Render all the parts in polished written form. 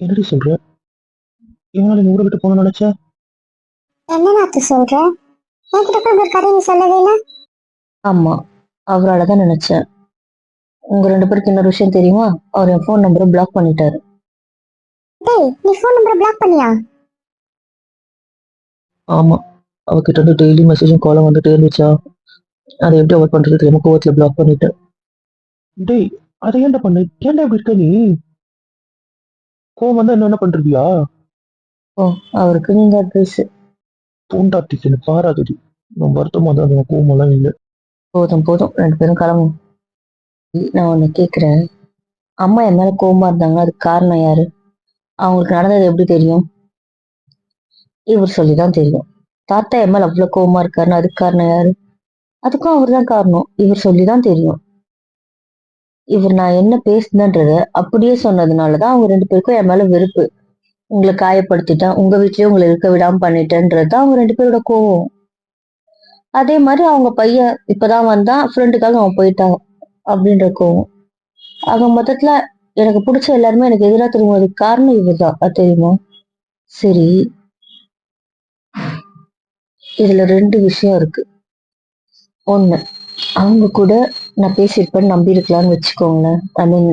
என்னடி சொல்ற? இவனால நீ ஊரை விட்டு போகணும்னு நினைச்ச? என்ன நாத்து சொல்ற? என்கிட்ட கூட ஒரு கதை நீ சொல்லவே இல்லை. ஆமா, அவரால் தான் நினைச்சேன். உங்க 2 பேருக்கு இன்னொரு விஷயம் தெரியுமா? அவர் என் ஃபோன் நம்பரை பிளாக் பண்ணிட்டாரு. டேய், நீ ஃபோன் நம்பரை பிளாக் பண்ணியா? ஆமா, அவகிட்ட இருந்து டெய்லி மெசேஜும் காலம் வந்துட்டே இருந்துச்சா, அதை எப்படி அவாய்ட் பண்றது தெரியாம கோவத்துல பிளாக் பண்ணிட்டேன். டேய், அதை ஏன்டா பண்ண? ஏன்டா இப்படி இருக்க நீ? கோவம் வந்தா என்ன பண்றதியா? ஓ, அவருக்கு நீங்க அட்வைஸ். பூண்டாட்டிக்கு என்ன பாராதடி. நான் வருத்தமா தான் அந்த கோவமெல்லாம் இல்லை. போதும் போதும், 2 பேரும் கிளம்பும். நான் ஒண்ணு கேக்குறேன். அம்மா என் மேல கோவமா இருந்தாங்கன்னா அதுக்கு காரணம் யாரு? அவங்களுக்கு நடந்தது எப்படி தெரியும்? இவர் சொல்லிதான் தெரியும். தாத்தா என் மேல அவ்வளவு கோவமா இருக்காருன்னு அதுக்கு காரணம் யாரு? அதுக்கும் அவர் தான் காரணம். இவர் சொல்லிதான் தெரியும். இவர் நான் என்ன பேசினன்றத அப்படியே சொன்னதுனாலதான் அவங்க 2 பேருக்கும் என் மேல வெறுப்பு. உங்களை காயப்படுத்திட்டேன், உங்க வீட்லயே உங்களை இருக்க விடாம பண்ணிட்டேன்றதுதான் அவங்க 2 பேரோட கோவம். அதே மாதிரி அவங்க பையன் இப்பதான் வந்தான், ஃப்ரெண்டுக்காக அவன் போயிட்டான் அப்படின்ற கோவம். ஆக மொத்தத்துல எனக்கு பிடிச்ச எல்லாருமே எனக்கு எதிராக திரும்புவதுக்கு காரணம் இவர்தான், அது தெரியுமா? சரி, இதுல 2 விஷயம் இருக்கு. ஒண்ணு, அவங்க கூட நான் பேசியிருப்பேன்னு நம்பி இருக்கலாம்னு வச்சுக்கோங்களேன். ஐ மீன்,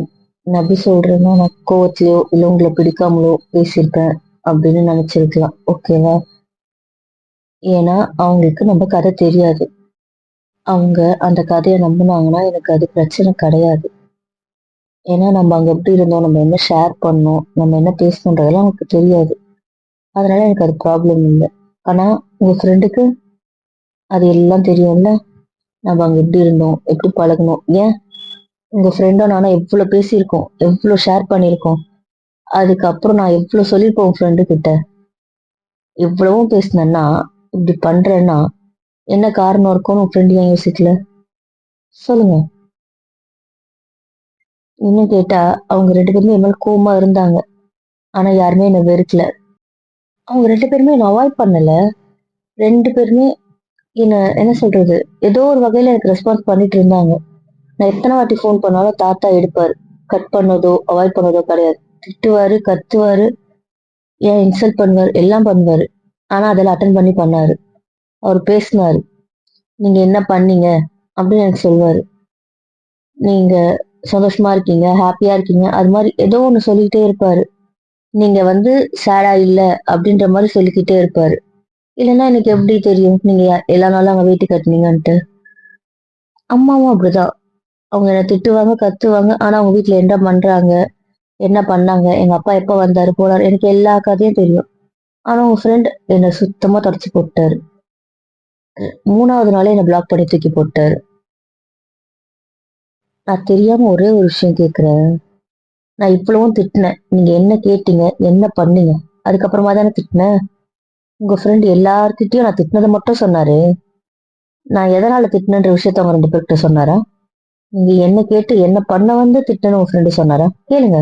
நான் எப்படி சொல்றேன்னா, நான் கோவத்திலயோ இல்ல உங்களை பிடிக்காமலோ பேசியிருப்பேன் அப்படின்னு நினைச்சிருக்கலாம். ஓகேவா? ஏன்னா அவங்களுக்கு நம்ம கதை தெரியாது. அவங்க அந்த கதையை நம்பினாங்கன்னா எனக்கு அது பிரச்சனை கிடையாது. ஏன்னா நம்ம அங்க எப்படி இருந்தோம், நம்ம என்ன ஷேர் பண்ணோம், நம்ம என்ன பேசணுன்றதெல்லாம் அவங்களுக்கு தெரியாது. அதனால எனக்கு அது ப்ராப்ளம் இல்லை. ஆனா உங்க ஃப்ரெண்டுக்கு அது எல்லாம் தெரியும்ல. நம்ம அங்க எப்படி இருந்தோம், எப்படி பழகணும். ஏன் உங்க ஃப்ரெண்டும் நானும் எவ்வளவு பேசியிருக்கோம், எவ்வளவு ஷேர் பண்ணியிருக்கோம். அதுக்கப்புறம் நான் எவ்வளவு சொல்லியிருப்பேன் உன் ஃப்ரெண்டு கிட்ட. இவ்வளவும் பேசினேன்னா, இப்படி பண்றேன்னா என்ன காரணம் இருக்கும்னு உன் ஃப்ரெண்டு ஏன் யோசிக்கல? சொல்லுங்க. இன்னும் கேட்டா, அவங்க 2 பேருமே என் மேல கோவமா இருந்தாங்க. ஆனா யாருமே என்ன வெறுக்கல. அவங்க 2 பேருமே என்ன அவாய்ட் பண்ணல. 2 பேருமே என்ன என்ன சொல்றது, ஏதோ ஒரு வகையில எனக்கு ரெஸ்பான்ஸ் பண்ணிட்டு இருந்தாங்க. நான் எத்தனை வாட்டி ஃபோன் பண்ணாலும் தாத்தா எடுப்பாரு. கட் பண்ணதோ அவாய்ட் பண்ணதோ கிடையாது. திட்டுவாரு, கத்துவாரு, ஏன் இன்சல்ட் பண்ணுவாரு, எல்லாம் பண்ணுவாரு. ஆனா அதெல்லாம் அட்டன் பண்ணி பண்ணாரு. அவர் பேசினாரு. நீங்க என்ன பண்ணீங்க அப்படின்னு எனக்கு சொல்லுவாரு. நீங்க சந்தோஷமா இருக்கீங்க, ஹாப்பியா இருக்கீங்க, அது மாதிரி ஏதோ ஒண்ணு சொல்லிக்கிட்டே இருப்பாரு. நீங்க சேடா இல்ல அப்படின்ற மாதிரி சொல்லிக்கிட்டே இருப்பாரு. இல்லைன்னா எனக்கு எப்படி தெரியும் நீங்க எல்லா நாளும் அங்க வீட்டு கட்டுனீங்கன்ட்டு? அம்மாவும் அப்படிதான். அவங்க என்ன திட்டுவாங்க, கத்துவாங்க. ஆனா அவங்க வீட்டுல என்ன பண்றாங்க, என்ன பண்ணாங்க, எங்க அப்பா எப்ப வந்தாரு போனாரு, எனக்கு எல்லா கதையும் தெரியும். ஆனா உங்க ஃப்ரெண்ட் என்ன சுத்தமா தொடச்சு போட்டாரு. 3வது நாளே என்ன பிளாக் பண்ணி தூக்கி போட்டாரு. நான் தெரியாம ஒரே ஒரு விஷயம் கேக்குறேன். நான் இவ்வளவும் திட்டினேன், நீங்க என்ன கேட்டீங்க, என்ன பண்ணீங்க? அதுக்கப்புறமா தானே திட்டினேன். உங்க ஃப்ரெண்ட் எல்லார்கிட்டயும் நான் திட்டினதை மட்டும் சொன்னாரு. நான் எதனால திட்டினன்ற விஷயத்த அவங்க 2 பேர்கிட்ட சொன்னாரா? நீங்க என்ன கேட்டு என்ன பண்ண திட்டணும் உங்க ஃப்ரெண்டு சொன்னாரா? கேளுங்க.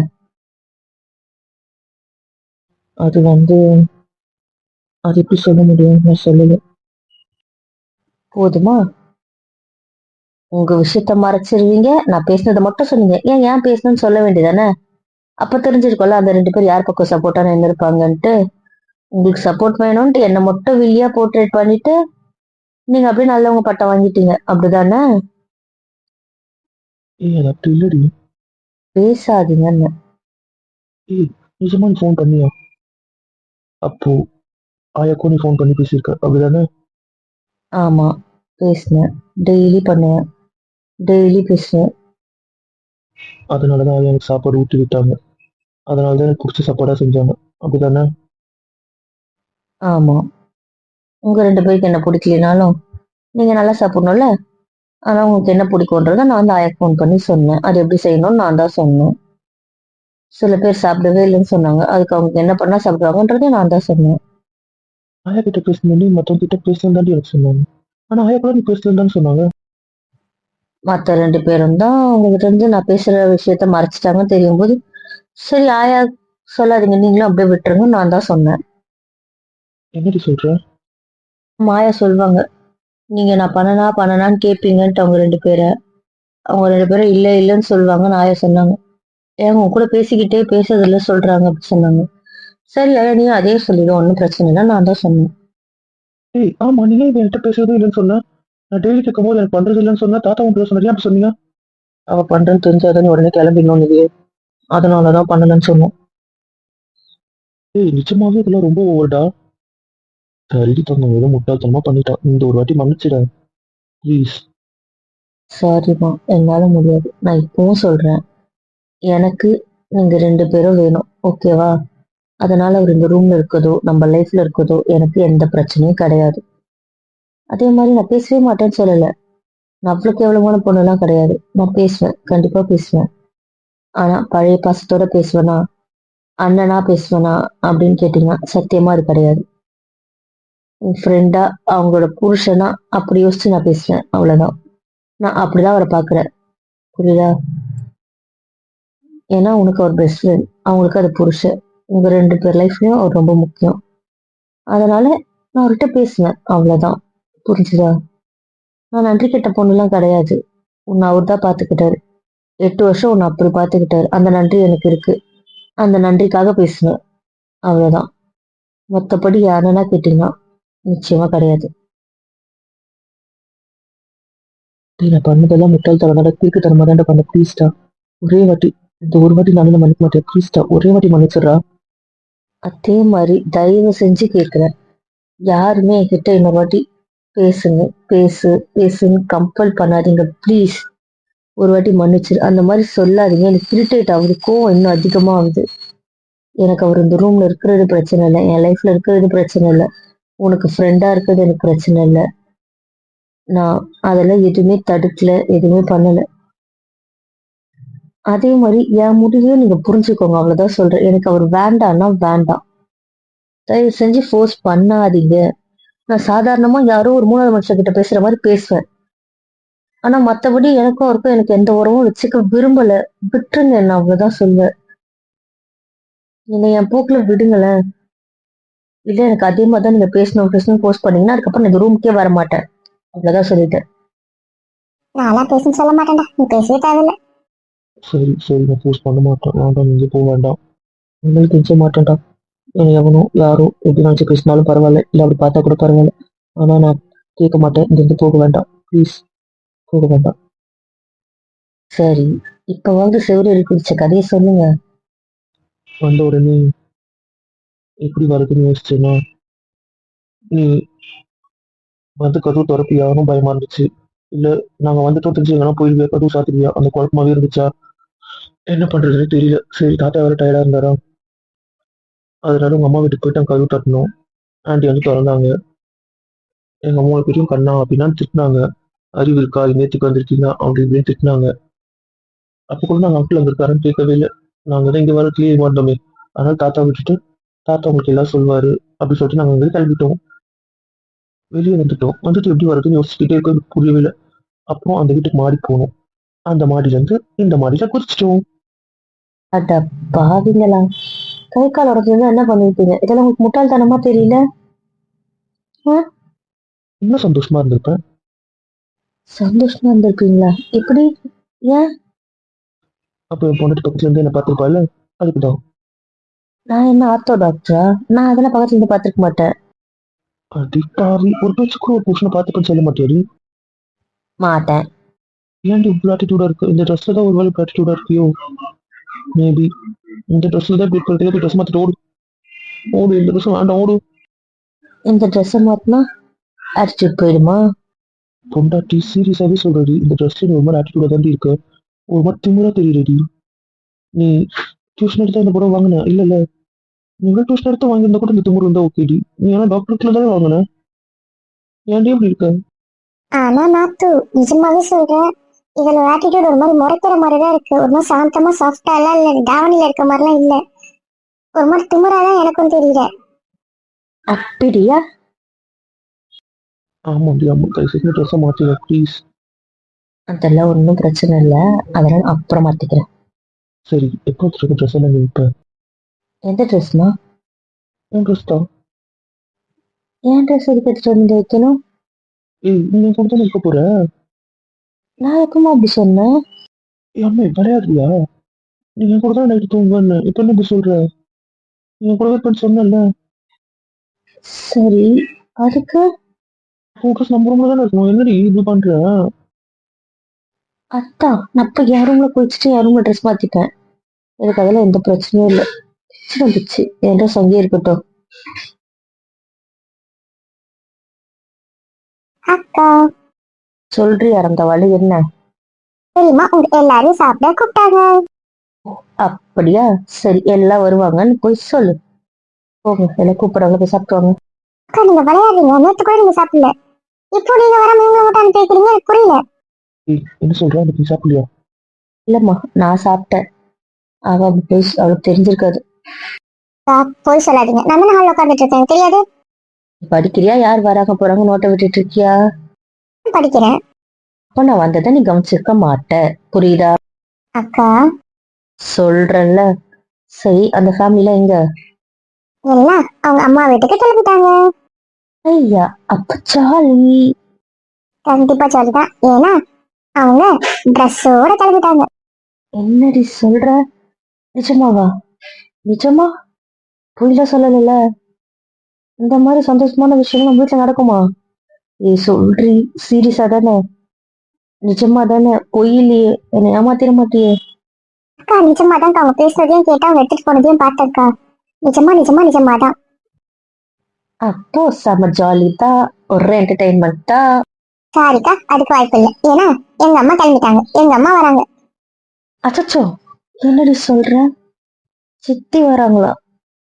அது அது எப்படி சொல்ல முடியும்? நான் சொல்லல. போதுமா? உங்க விஷயத்த மறைச்சிருவீங்க, நான் பேசினதை மட்டும் சொன்னீங்க. ஏன் பேசணும்னு சொல்ல வேண்டியதானே? அப்ப தெரிஞ்சிருக்கும்ல அந்த 2 பேர் யார் பக்கம் சப்போர்ட்டா நின்று இருப்பாங்கன்ட்டு. உங்களுக்கு சப்போர்ட் வேணும்ட்டு என்ன மட்டும் வில்லியா போர்ட்ரேட் பண்ணிட்டு நீங்க அப்படியே நல்லவங்க பட்டம் வாங்கிட்டீங்க, அப்படிதானே? ஏய், அது அப்படி இல்லடி. பேசாதீங்கன்னு. ஏய், நிஜமா நீ ஃபோன் பண்ணியா? அப்போ ஆயாக்கும் நீ ஃபோன் பண்ணி பேசியிருக்க, அப்படிதானே? ஆமா, பேசினேன். டெய்லி பண்ணுவேன், டெய்லி பேசுவேன். அதனாலதான் ஆயா எனக்கு சாப்பாடு ஊட்டி விட்டாங்க. அதனாலதான் எனக்கு பிடிச்ச சாப்பாடா செஞ்சாங்க, அப்படிதானே? ஆமா, உங்க 2 பேருக்கு என்ன பிடிக்கலனாலும் நீங்க நல்லா சாப்பிடணும்ல. ஆனா உங்களுக்கு என்ன பிடிக்கும்ன்றத நான் ஆயாக்கு ஃபோன் பண்ணி சொன்னேன். அது எப்படி செய்யணும்னு நான் தான் சொன்னேன். சில பேர் சாப்பிடவே இல்லைன்னு சொன்னாங்க. அதுக்கு அவங்க என்ன பண்ணா சாப்பிடுவாங்கன்றதையும் நான் தான் சொன்னேன். ஆயா கிட்ட பேசணும், நீ மத்தவங்க கிட்ட பேசணும் தாண்டி எனக்கு சொன்னாங்க. ஆனா ஆயா கூட நீ பேசலன்னு சொன்னாங்க. மத்த 2 பேரும் தான் உங்ககிட்ட இருந்து நான் பேசுற விஷயத்த மறைச்சிட்டாங்கன்னு தெரியும் போது, சரி ஆயா சொல்லாதீங்க, நீங்களும் அப்படியே விட்டுருங்க நான் தான் சொன்னேன். என்னடி சொல்ற? மாயா சொல்லுவாங்க, நீங்க நான் பண்ணனான்னு கேட்பீங்கன்ட்டு அவங்க 2 பேரை. அவங்க 2 பேரும் இல்ல இல்லன்னு சொல்லுவாங்கன்னு ஆயா சொன்னாங்க. ஏங்க உன் கூட பேசிக்கிட்டே பேசுறதில்ல சொல்றாங்க அப்படி சொன்னாங்க. சரி நீ அதே சொல்லிடு, ஒன்றும் பிரச்சனை இல்லை, நான் தான் சொன்னேன். ஏய் ஆமா, நீங்க என்கிட்ட பேசுறதும் இல்லைன்னு சொன்னா, நான் டெய்லி கேட்கும் போது எனக்கு பண்றது இல்லைன்னு சொன்னா தாத்தா உங்களை சொன்னீங்க அப்படி சொன்னீங்க. அவ பண்றேன்னு தெரிஞ்சாதான் உடனே கிளம்பிடணும் இது, அதனாலதான் பண்ணலன்னு சொன்னோம். ஏய் நிஜமாவே இதெல்லாம் ரொம்ப ஓவர்டா. சரி தங்க, ஏதோ முட்டாள்தனமா பண்ணிட்டான், இந்த ஒரு வாட்டி மன்னிச்சிட ப்ளீஸ். சாரிம்மா, என்னால முடியாது. நான் இப்பவும் சொல்றேன், எனக்கு நீங்க 2 பேரும் வேணும், ஓகேவா? அதனால அவர் இந்த ரூம்ல இருக்கதோ நம்ம லைஃப்ல இருக்கதோ எனக்கு எந்த பிரச்சனையும் கிடையாது. அதே மாதிரி நான் பேசவே மாட்டேன்னு சொல்லல. நான் அவ்வளவு கேவலமான பொண்ணுலாம் கிடையாது. நான் பேசுவேன், கண்டிப்பா பேசுவேன். ஆனா பழைய பாசத்தோட பேசுவேனா, அண்ணனா பேசுவேனா அப்படின்னு கேட்டீங்கன்னா சத்தியமா அது கிடையாது. என் ஃப்ரெண்டா, அவங்களோட புருஷனா அப்படி யோசிச்சு நான் பேசுவேன், அவ்வளவுதான். நான் அப்படிதான் அவரை பாக்குறேன், புரியுதா? ஏன்னா உனக்கு அவர் பெஸ்ட் ஃப்ரெண்ட், அவங்களுக்கு அது புருஷன். உங்க 2 பேர் லைஃப்லயும் அவர் ரொம்ப முக்கியம். அதனால நான் அவர்கிட்ட பேசுவேன், அவ்வளவுதான். புரிஞ்சுதா? நான் நன்றி கெட்ட பொண்ணுலாம் கிடையாது. உன்னை அவர் தான் பாத்துக்கிட்டாரு. 8 வருஷம் உன்னை அப்படி பாத்துக்கிட்டாரு, அந்த நன்றி எனக்கு இருக்கு. அந்த நன்றிக்காக பேசுவேன், அவ்வளவுதான். மத்தபடி யாருன்னா கேட்டீங்கன்னா நிச்சயமா கிடையாது. டேய் நான் பண்ணதெல்லாம் முட்டாள்தனம் தான்டா, கிறுக்கு தரமா தான்டா பண்ண, ப்ளீஸ்டா. ஒரே வாட்டி, இந்த ஒரு வாட்டி நானும் மன்னிக்க மாட்டேன், ப்ளீஸ்டா ஒரே வாட்டி மன்னிச்சிடுறா. அதே மாதிரி தயவு செஞ்சு கேட்கிறேன், யாருமே என்கிட்ட இன்னொரு வாட்டி பேசுங்க, பேசு பேசுன்னு கம்பல் பண்ணாதீங்க ப்ளீஸ். ஒரு வாட்டி மன்னிச்சிரு, அந்த மாதிரி சொல்லாதீங்க. எனக்கு இரிட்டேட் ஆகுது, கோவம் இன்னும் அதிகமா ஆகுது. எனக்கு அவர் இந்த ரூம்ல இருக்கிறது பிரச்சனை இல்லை, என் லைஃப்ல இருக்கிறது பிரச்சனை இல்லை, உனக்கு ஃப்ரெண்டா இருக்கிறது எனக்கு பிரச்சனை இல்லை. நான் அதெல்லாம் எதுவுமே தடுக்கல, எதுவுமே பண்ணல. அதே மாதிரி என் முடிவையும் நீங்க புரிஞ்சுக்கோங்க, அவ்வளவுதான் சொல்றேன். எனக்கு அவர் வேண்டாம்னா வேண்டாம். தயவு செஞ்சு ஃபோர்ஸ் பண்ணாதீங்க. நான் சாதாரணமா யாரோ ஒரு 3வது மனுஷன் கிட்ட பேசுற மாதிரி பேசுவேன். ஆனா மத்தபடி எனக்கும் அவருக்கும் எனக்கு எந்த உறவும் வச்சுக்க விரும்பல. விட்டுருங்க, நான் அவ்வளவுதான் சொல்லுவேன். என்னை என் போக்குல விடுங்களேன். இல்ல எனக்கு அதே மாதிரி தான் நீங்க பேசணும் போஸ்ட் பண்ணீங்கன்னா அதுக்கப்புறம் நான் இந்த ரூமுக்கே வர மாட்டேன், அவ்வளவுதான் சொல்லிட்டேன். நான்லாம் பேசுன்னு சொல்ல மாட்டேன்டா, நீ பேசவே தேவையில்ல. சரி சரி, நான் போஸ்ட் பண்ண மாட்டேன், வேண்டாம் நீங்க போக வேண்டாம். உங்களுக்கு தெரிஞ்ச மாட்டேன்டா. என்னை எவனோ யாரோ எப்படி நினச்சி பேசினாலும் பரவாயில்ல, இல்லை அப்படி பார்த்தா கூட பரவாயில்ல. ஆனா நான் கேட்க மாட்டேன், இங்கிருந்து போக வேண்டாம் ப்ளீஸ், போக வேண்டாம். சரி, இப்பவாவது செவுரு பிடிச்ச கதையை சொல்லுங்க. வந்த உடனே எப்படி வருதுன்னு யோசிச்சேன்னா, நீ வந்து கதவு திறப்பியானும் பயமா இருந்துச்சு. இல்ல நாங்க வந்துட்டோம் தெரிஞ்சு எங்கன்னா போயிருவியா, கதவு சாத்திருவியா, அந்த குழப்பமாவே இருந்துச்சா. என்ன பண்றதுன்னு தெரியல. சரி தாத்தா வேற டயர்டா இருந்தாரா, அதனால உங்க அம்மா வீட்டுக்கு போயிட்டு அங்க கதவு தட்டணும். ஆண்டி வந்து திறந்தாங்க. எங்க 3 பேரையும் கண்ணா அப்படின்னா திட்டினாங்க. அறிவு இருக்கா, நேற்றுக்கு வந்திருக்கீங்க அப்படி இப்படின்னு திட்டினாங்க. அப்ப கூட நாங்க அங்கிள் அங்க இருக்காருன்னு கேட்கவே இல்லை. நாங்க தான் இங்க வர கிளியர் மாட்டோமே, அதனால தாத்தா விட்டுட்டு தாத்தா உங்களுக்கு எல்லாம் சொல்லுவாரு அப்படி சொல்லிட்டு நாங்க அங்க கிளம்பிட்டோம். வெளியே வந்துட்டு எப்படி வருதுன்னு யோசிச்சுக்கிட்டே இருக்க, எனக்கு புரியவே இல்லை. அப்புறம் அந்த வீட்டுக்கு மாடி போனோம். அந்த மாடியில இருந்து இந்த மாடியில குதிச்சிட்டோம். அட பாவிங்களா, கை கால் உடஞ்சது என்ன பண்ணிருப்பீங்க? இதெல்லாம் உங்களுக்கு முட்டாள்தனமா தெரியல? ஆ? இன்னும் சந்தோஷமா இருந்திருப்பேன். சந்தோஷமா இருந்திருப்பீங்களா? எப்படி? ஏன்? அப்ப என் பொண்ணு பக்கத்துல இருந்து என்ன பார்த்திருப்பாள், அதுக்குதான். நான் என்ன ஆர்த்தோ டாக்டரா? நான் அதெல்லாம் பக்கத்துல இருந்து பார்த்திருக்க மாட்டேன். அடி பாவி, ஒரு பேச்சு கூட ஒரு புருஷனை பார்த்துப்பேன்னு சொல்ல மாட்டேடி. மாட்டேன். ஏன்டி இவ்வளவு ஆட்டிடியூடா இருக்கு, இந்த ட்ரெஸ்ல தான் ஒரு வேலை ஆட்டிடியூடா இருக்கியோ. மேபி இந்த ட்ரெஸ்ல தான் இப்படி இருக்கிறதுக்கு ட்ரெஸ் மாத்திட்டு ஓடு. ஓடு, இந்த ட்ரெஸ் வேண்டாம், ஓடு. இந்த ட்ரெஸ்ஸை மாத்தினா ஆட்டிடியூட் போயிடுமா? பொண்டாட்டி சீரியஸாவே சொல்றடி, இந்த ட்ரெஸ்ல நீ ஒரு மாதிரி ஆட்டிடியூடா தாண்டி இருக்க, ஒரு மாதிரி திமிரா தெரியுறடி. நீ டியூஷன் எடுத்தா இந்த கூட வாங்கின இல்ல இல்ல, நீங்க டியூஷன் எடுத்து வாங்கியிருந்தா கூட இந்த திமிரு இருந்தா ஓகேடி. நீ ஆனா டாக்டர்ல தானே வாங்கின, ஏன்டி இப்படி இருக்க. ஆனா நாத்து, நிஜமாவே சொல்றேன், இதுல ஆட்டிடியூட் ஒரு மாதிரி முறைக்கிற மாதிரி தான் இருக்கு. ஒரு மாதிரி சாந்தமா சாஃப்டா எல்லாம் இல்ல, தாவணியில இருக்க மாதிரிலாம் இல்ல. ஒரு மாதிரி திமிராதான் எனக்கும் தெரியல. அப்படியா? ஆமாண்டி ஆமா, கை சீக்கிரம் ட்ரெஸ்ஸை மாத்திட ப்ளீஸ். அதெல்லாம் ஒன்றும் பிரச்சனை இல்லை, அதெல்லாம் அப்புறம் மாத்திக்கிறேன். சரி, எப்போ ட்ரெஸ் எல்லாம் நீ இப்ப. எந்த ட்ரெஸ்மா? உன் ட்ரெஸ் தான். ஏன் ட்ரெஸ் எதுக்கு எடுத்துட்டு வந்து வைக்கணும்? ஏய் நீ கூட தான் இருக்க போற. நான் எப்பமா அப்படி சொன்னேன்? ஏய் அம்மா விளையாடுறியா. நீ என் கூட தான் நைட்டு தூங்குவேன்னு இப்ப என்ன இப்படி சொல்ற? நீ என் கூட இருப்பேன்னு சொன்னல. சரி, அதுக்கு ஃபோக்கஸ் நம்ம ரூம்ல தானே இருக்கணும். என்னடி இப்படி பண்ற? அதான் நான் இப்ப என் ரூம்ல குளிச்சுட்டு என் ரூம்ல ட்ரெஸ் மாத்திப்பேன். எனக்கு அதெல்லாம் எந்த பிரச்சனையும் இல்லை. பிச்சு பிச்சு என் ட்ரெஸ் அங்கேயே இருக்கட்டும். அக்கா சொல்றி அந்த வழி என்ன? தெரியுமா உங்க எல்லாரும் சாப்பிட கூப்பிட்டாங்க. அப்படியா? சரி, எல்லாம் வருவாங்கன்னு போய் சொல்லு. போங்க, எல்லாம் கூப்பிடுறாங்க, போய் சாப்பிட்டுவாங்க. அக்கா நீங்க விளையாடுறீங்க, நேத்து கூட நீங்க சாப்பிடல, இப்போ நீங்க வராம இவங்க மட்டும் அனுப்பி வைக்கிறீங்க, எனக்கு புரியல. ஏய், என்ன சொல்ற? எனக்கு நீ சாப்பிடலையா? இல்லம்மா, நான் சாப்பிட்டேன். அவ அப்படி போய் அவளுக்கு தெரிஞ்சிருக்காது. அக்கா, போய் சொல்லாதீங்க, நான் தான் ஹாலில் உட்காந்துட்டு இருக்கேன், தெரியாது. படிக்கிறியா? யார் வராங்க போறாங்க நோட்டை விட்டுட்டு இருக்கியா? படிக்கிறேன். அப்ப நான் வந்ததை நீ கவனிச்சிருக்க மாட்ட. புரியுதா? அக்கா சொல்றேன்ல. சரி, அந்த ஃபேமிலில எங்க? எல்லாம் அவங்க அம்மா வீட்டுக்கு கிளம்பிட்டாங்க. ஐயா, அப்ப ஜாலி. கண்டிப்பா சொல்லிதான், ஏன்னா அவங்க ட்ரெஸ்ஸோட கிளம்பிட்டாங்க. என்னடி சொல்ற? நிஜமாவா? நிஜமா? பொய்ல சொல்லல. இந்த மாதிரி சந்தோஷமான விஷயம் நம்ம வீட்டுல நடக்குமா? ஏய் சொல்றி, சீரியஸா தானே? நிஜமா தானே? பொய்யிலேயே என்னை ஏமாத்திர மாட்டியே? அக்கா நிஜமா தான், அவங்க பேசுறதையும் கேட்டா அவங்க எடுத்துட்டு போனதையும் பார்த்தேன்க்கா. நிஜமா நிஜமா நிஜமா தான். அப்போ செம ஜாலி தான், ஒரு என்டர்டைன்மெண்ட் தான். சாரிக்கா, அதுக்கு வாய்ப்பு இல்லை, ஏன்னா எங்க அம்மா கிளம்பிட்டாங்க, எங்க அம்மா வராங்க. அச்சச்சோ, என்னடி சொல்ற? சித்தி வராங்களா?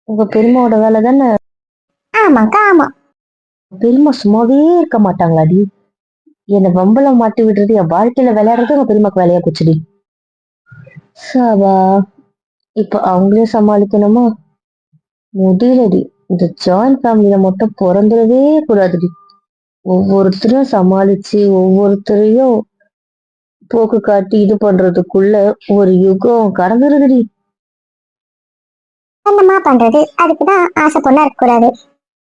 உங்க பெரியம்மாவோட வேலை தானே. ஆமாக்கா ஆமா. பெரியம்மா சும்மாவே இருக்க மாட்டாங்களாடி? என்னை வம்பல மாட்டி விடுறது, என் வாழ்க்கையில விளையாடுறது உங்க பெரியம்மாக்கு வேலையா போச்சுடி. சாபா, இப்ப அவங்களே சமாளிக்கணுமா? முடியலடி. இந்த ஜாயிண்ட் ஃபேமிலியில மட்டும் பிறந்துடவே கூடாதுடி. ஒவ்வொருத்தரும் சமாளிச்சு ஒவ்வொருத்தரையும் போக்கு காட்டி இது பண்றதுக்குள்ள ஒரு யுகம் கடந்துருதுடி. என்னம்மா பண்றது, அதுக்குதான் ஆசை பொண்ணா இருக்கக்கூடாது.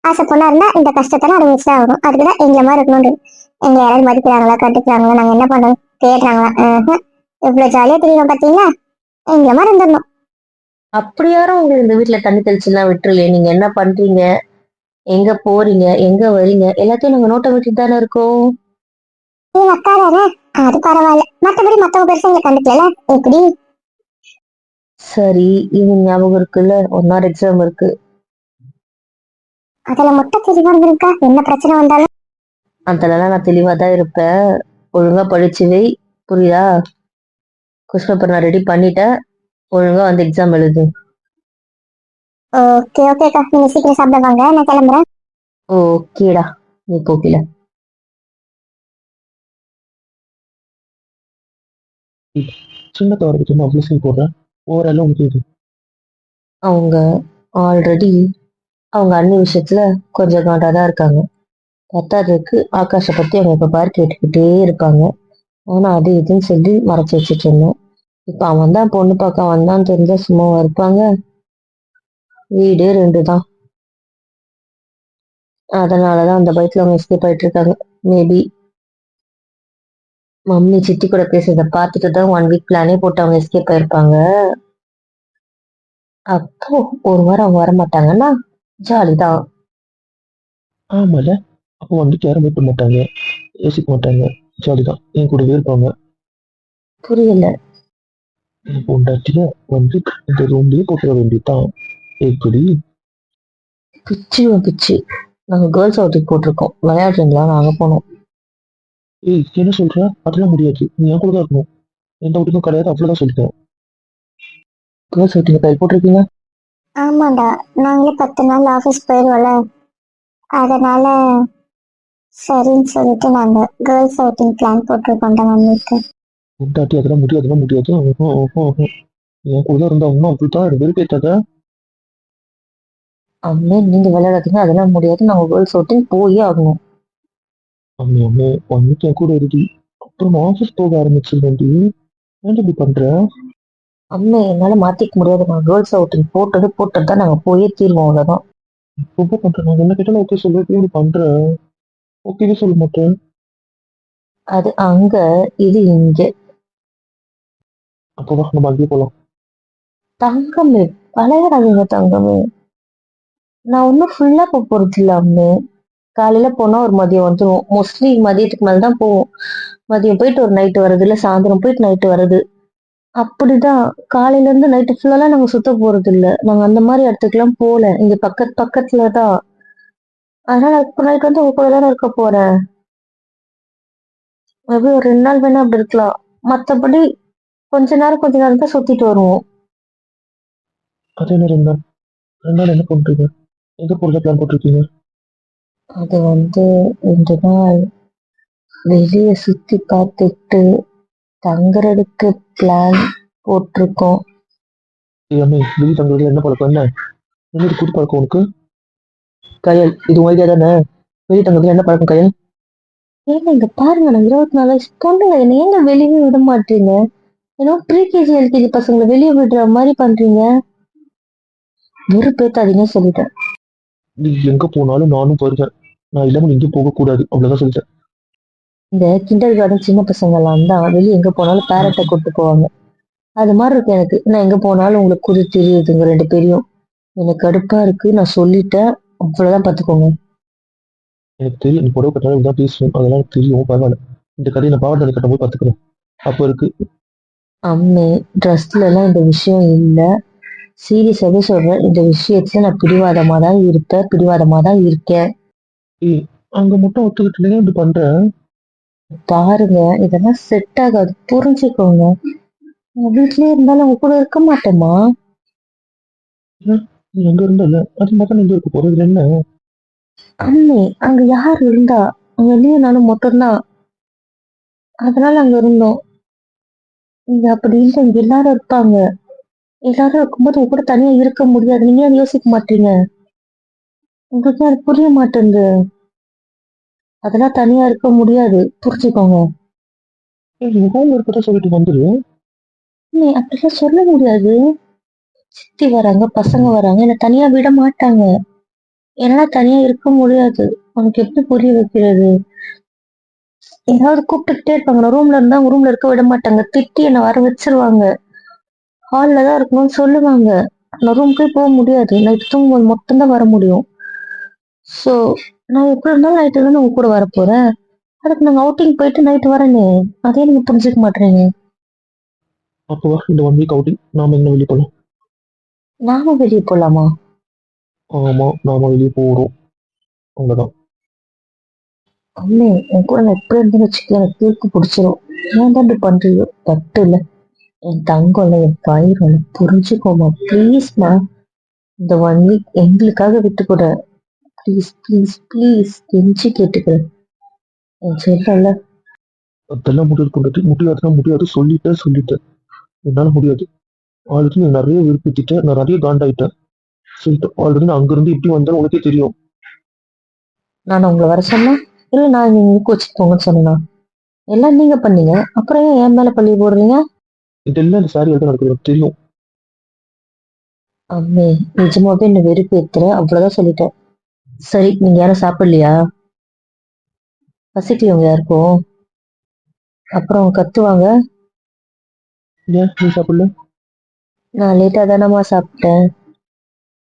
ஆசை பொண்ணா இருந்தா இந்த கஷ்டத்தெல்லாம் அனுபவிச்சுதான் ஆகணும். அதுக்குதான் எங்களை மாதிரி இருக்கணும். எங்களை யாராவது மதிக்கிறாங்களா, கட்டுக்கிறாங்களா, நாங்க என்ன பண்ணோம் தேடுறாங்களா? எவ்வளவு ஜாலியா தெரியும் பாத்தீங்களா, எங்களை மாதிரி இருந்துடணும். அப்படி யாரும் உங்களை இந்த வீட்டுல தண்ணி தெளிச்சுலாம் விட்டுருலையே? நீங்க என்ன பண்றீங்க, எங்க போறீங்க, எங்க வரீங்க, எல்லாத்தையும் நாங்க நோட்டை விட்டுட்டு தானே இருக்கோம். நீங்க அக்கா தானே, அது பரவாயில்ல. மத்தபடி மத்தவங்க பெருசா எங்களை கண்டுக்கல, எப்படி? சரி, இது ஞாபகம் இருக்குல்ல, 1 hour எக்ஸாம் இருக்கு. அதுல மட்டும் தெளிவா இருந்திருக்கா, என்ன பிரச்சனை வந்தாலும். அதெல்லாம் நான் தெளிவா தான் இருப்பேன். ஒழுங்கா படிச்சு வை. புரியுதா? கொஸ்டின் பேப்பர் நான் ரெடி பண்ணிட்டேன். ஒழுங்கா வந்து எக்ஸாம் எழுது. ஓகே ஓகேக்கா, நீங்க சீக்கிரம் சாப்பிட வாங்க, நான் கிளம்புறேன். ஓகேடா, நீ போக்கல. சின்ன தவறுக்கு என்ன அவ்வளோ சீன் போடுற? ஓவரால உங்களுக்கு இது. அவங்க ஆல்ரெடி அவங்க அண்ணி விஷயத்துல கொஞ்சம் காண்டா தான் இருக்காங்க. பத்தாததுக்கு ஆகாஷை பத்தி அவங்க இப்ப பாரு கேட்டுக்கிட்டே இருப்பாங்க. ஆனா அது இதுன்னு சொல்லி மறைச்சு வச்சுட்டு இருந்தேன். இப்ப அவன் தான் பொண்ணு பார்க்க வந்தான்னு தெரிஞ்சா சும்மாவா இருப்பாங்க? வீடே 2 தான். அதனாலதான் அந்த பயத்துல அவங்க எஸ்கேப் ஆயிட்டு இருக்காங்க. மேபி மம்மி சித்தி கூட பேசுறத பார்த்துட்டு தான் 1 week பிளானே போட்டு அவங்க எஸ்கேப் ஆயிருப்பாங்க. அப்போ ஒரு வாரம் அவங்க வர மாட்டாங்கன்னா ஜாலி தான். ஆமால. அப்போ வந்து யாரும் வெயிட் பண்ண மாட்டாங்க, யோசிக்க மாட்டாங்க. ஜாலிதான், என் கூடவே இருப்பாங்க. புரியல. என் பொண்டாட்டிய வந்து இந்த ரூம்லயே போட்டுற வேண்டியதுதான். எப்படி? பிச்சுவேன் பிச்சு. நாங்க கேர்ள்ஸ் அவுட்டிங் போட்டிருக்கோம், விளையாடுறீங்களா? நாங்க போனோம். ஏய், என்ன சொல்ற? அதெல்லாம் முடியாது. நீ என் கூட தான் இருக்கணும். எந்த வீட்டுக்கும் கிடையாது, அவ்வளவுதான் சொல்லிட்டேன். கேர்ள்ஸ் அவுட்டிங் கையில் போட்டிருக்கீங்க? ஆமாண்டா, நாங்களே 10 நாள் ஆபீஸ் போயிடுவோம்ல, அதனால சரின்னு சொல்லிட்டு நாங்க கேர்ள்ஸ் அவுட்டிங் பிளான் போட்டிருக்கோம்டா மம்மிக்கு. பொண்டாட்டி அதெல்லாம் முடியாது, அதெல்லாம் முடியாது. என் கூட தான் இருந்தாங்கன்னா அப்படித்தான் வெறுப்பேற்றாத. அம்மே, நீங்க விளையாடாதீங்க, அதெல்லாம் முடியாது. நாங்க கேர்ள்ஸ் அவுட்டிங் போயே ஆகணும். அம்மி அம்மே, வந்துட்டு என் கூட இருடி. அப்புறம் ஆஃபீஸ் போக ஆரம்பிச்சிருந்தேன்டி. ஏன் இப்படி பண்ற? அம்மே, என்னால மாத்திக்க முடியாது. நாங்க கேர்ள்ஸ் அவுட்டிங் போட்டது தான், நாங்க போயே தீர்வோம், அவ்வளவுதான். ரொம்ப பண்றேன். நான் என்ன கேட்டாலும் ஓகே சொல்லு. இப்படி பண்ற? ஓகேவே சொல்ல மாட்டேன். அது அங்க, இது இங்க. அப்போ வா, நம்ம அங்கேயே போலாம். தங்கமே, விளையாடாதீங்க தங்கமே. நான் ஒன்றும் ஃபுல்லா போறது இல்ல அம்மு. காலையில போனா ஒரு மதியம் வந்துரும். மோஸ்ட்லி மதியத்துக்கு மேலதான் போவோம். மதியம் போயிட்டு ஒரு நைட்டு வர்றது, இல்ல சாயந்தரம் போயிட்டு நைட்டு வர்றது. அப்படிதான். காலையில இருந்து நைட்டு ஃபுல்லாலாம் நாங்க சுத்த போறது இல்ல. நாங்க அந்த மாதிரி இடத்துக்குலாம் போல. இங்க பக்கத்துலதான். அதனால இப்ப நைட் வந்து உங்க கூட தானே இருக்க போறேன். மேபி ஒரு 2 நாள் வேணா அப்படி இருக்கலாம். மத்தபடி கொஞ்ச நேரம் தான் சுத்திட்டு வருவோம். அது என்ன 2 நாள்? 2 நாள் என்ன பண்றீங்க? எங்க போறதா பிளான் போட்டிருக்கீங்க? அது வந்து 2 நாள் வெளிய சுத்தி பார்த்துட்டு தங்குறதுக்கு பிளான் போட்டிருக்கோம். எல்லாமே வெளியே தங்குறது என்ன பழக்கம் என்ன? என்ன புது பழக்கம் உனக்கு? கயல், இது உங்க ஐடியா தானே? வெளியே தங்குறது என்ன பழக்கம் கயல்? ஏங்க இங்க பாருங்க, நான் 24 வயசு பொண்ணுங்க, என்ன ஏங்க வெளியே விட மாட்டீங்க? ஏன்னா ப்ரீகேஜி எல்கேஜி பசங்களை வெளியே விடுற மாதிரி பண்றீங்க. வெறுப்பேத்தாதீங்க சொல்லிட்டேன். நீ எங்க போனாலும் நானும் வருவேன். நான் இல்லாம நீ எங்கேயும் போகக்கூடாது, அவ்வளவுதான் சொல்லிட்டேன். இந்த கிண்டர் கார்டன் சின்ன பசங்க எல்லாம் தான் வெளியே எங்க போனாலும் பேரட்டை கூட்டு போவாங்க. அது மாதிரி இருக்கு எனக்கு. நான் எங்க போனாலும் உங்களுக்கு குறி தெரியுதுங்க 2 பேரையும். எனக்கு கடுப்பா இருக்கு, நான் சொல்லிட்டேன். அவ்வளவுதான் பாத்துக்கோங்க. எனக்கு தெரியும் நீ புடவை கட்டாலும் இப்படிதான் பேசுவேன், அதெல்லாம் எனக்கு தெரியும், பரவாயில்ல. இந்த கதையை நான் பாவாடை கட்டும் போது பாத்துக்கிறேன். அப்ப இருக்கு. அம்மே, ட்ரஸ்ட்ல எல்லாம் இந்த விஷயம் இல்ல. சீரியஸாவே சொல்றேன், இந்த விஷயத்துல நான் பிடிவாதமா தான் இருக்கேன். ஏய், அங்க மட்டும் ஒத்துக்கிட்டு இப்படி பண்ற? பாருங்க, இதெல்லாம் செட் ஆகாது, புரிஞ்சுக்கோங்க. நான் வீட்லயே இருந்தாலும் உங்க கூட இருக்க மாட்டேமா. ஏன்? நீ எங்க இருந்தல அது மாதிரி எங்க இருக்க போறது என்ன? அண்ணே, அங்க யார் இருந்தா? வெளியே நானும் மட்டும்தான். அதனால அங்க இருந்தோம். இங்க அப்படி இல்லை, இங்க எல்லாரும் இருப்பாங்க. எல்லாரும் இருக்கும்போது உங்க கூட தனியா இருக்க முடியாது. நீங்க ஏன் யோசிக்க மாட்டீங்க? உங்களுக்கு அது புரிய மாட்டேங்குது. அதெல்லாம் தனியா இருக்க முடியாது, புரிஞ்சுக்கோங்க. ஏய், நீ ஹோம் இருக்கதான் சொல்லிட்டு வந்துரு. நீ அப்படிலாம் சொல்ல முடியாது. சித்தி வராங்க, பசங்க வராங்க, என்ன தனியா விட மாட்டாங்க. என்னால தனியா இருக்க முடியாது. உனக்கு எப்படி புரிய வைக்கிறது? ஏதாவது கூப்பிட்டுக்கிட்டே இருப்பாங்க. நான் ரூம்ல இருந்தா அவங்க ரூம்ல இருக்க விட மாட்டாங்க. திட்டி என்ன வர வச்சிருவாங்க. ஹால்ல தான் இருக்கணும்னு சொல்லுவாங்க. நான் ரூமுக்கே போக முடியாது. நைட் தூங்கும்போது மட்டும்தான் வர முடியும். சோ நான் எப்படி இருந்தாலும் நைட்டு தானே உங்க கூட வர போறேன். அதுக்கு நாங்க அவுட்டிங் போயிட்டு நைட் வரேனே. அதே நீங்க புரிஞ்சுக்க மாட்டீங்க. அப்போ வா, இந்த 1 வீக் அவுட்டிங் நாம எங்க வெளியே போலாம். நானும் வெளியே போலாமா? ஆமா, நாம வெளியே போறோம், அவ்வளவுதான். அம்மே, என் கூட நான் எப்படி இருந்துன்னு வச்சுக்க, எனக்கு தூக்கு பிடிச்சிரும். ஏன் தான் இப்படி பண்றீங்க? தட்டு இல்ல. என் தங்கம் இல்ல, என் பயிர் இல்ல, புரிஞ்சுக்கோமா ப்ளீஸ்மா. இந்த 1 வீக் எங்களுக்காக விட்டு கூட. ப்ளீஸ் ப்ளீஸ் ப்ளீஸ், கெஞ்சி கேட்டுக்கிறேன். என் செல்லல. அதெல்லாம் முடியாது கொண்டது, முடியாதுன்னா முடியாது, சொல்லிட்டேன். என்னால முடியாது. ஆல்ரெடி நீ நிறைய விருப்பிச்சிட்டேன், நான் நிறைய காண்டாயிட்டேன். சொல்லிட்டு ஆல்ரெடி நான் அங்கிருந்து இப்படி வந்தாலும் உனக்கே தெரியும். நான் உங்களை வர சொன்னா, இல்ல நான் நீங்க கோச்சிட்டு போங்கன்னு சொன்னா? எல்லாம் நீங்க பண்ணீங்க, அப்புறம் ஏன் என் மேல பள்ளி போடுறீங்க? இதெல்லாம் இந்த சாரி தான் நடக்குது, எனக்கு தெரியும். அம்மே, நிஜமாவே என்ன வெறுப்பேத்துற, அவ்வளவுதான் சொல்லிட்டேன். சரி, நீங்க யாரும் சாப்பிடலையா? பசிக்கலையா உங்க யாருக்கும்? அப்புறம் கத்துவாங்க. ஏன் நீ சாப்பிடல? நான் லேட்டா தானம்மா சாப்பிட்டேன்.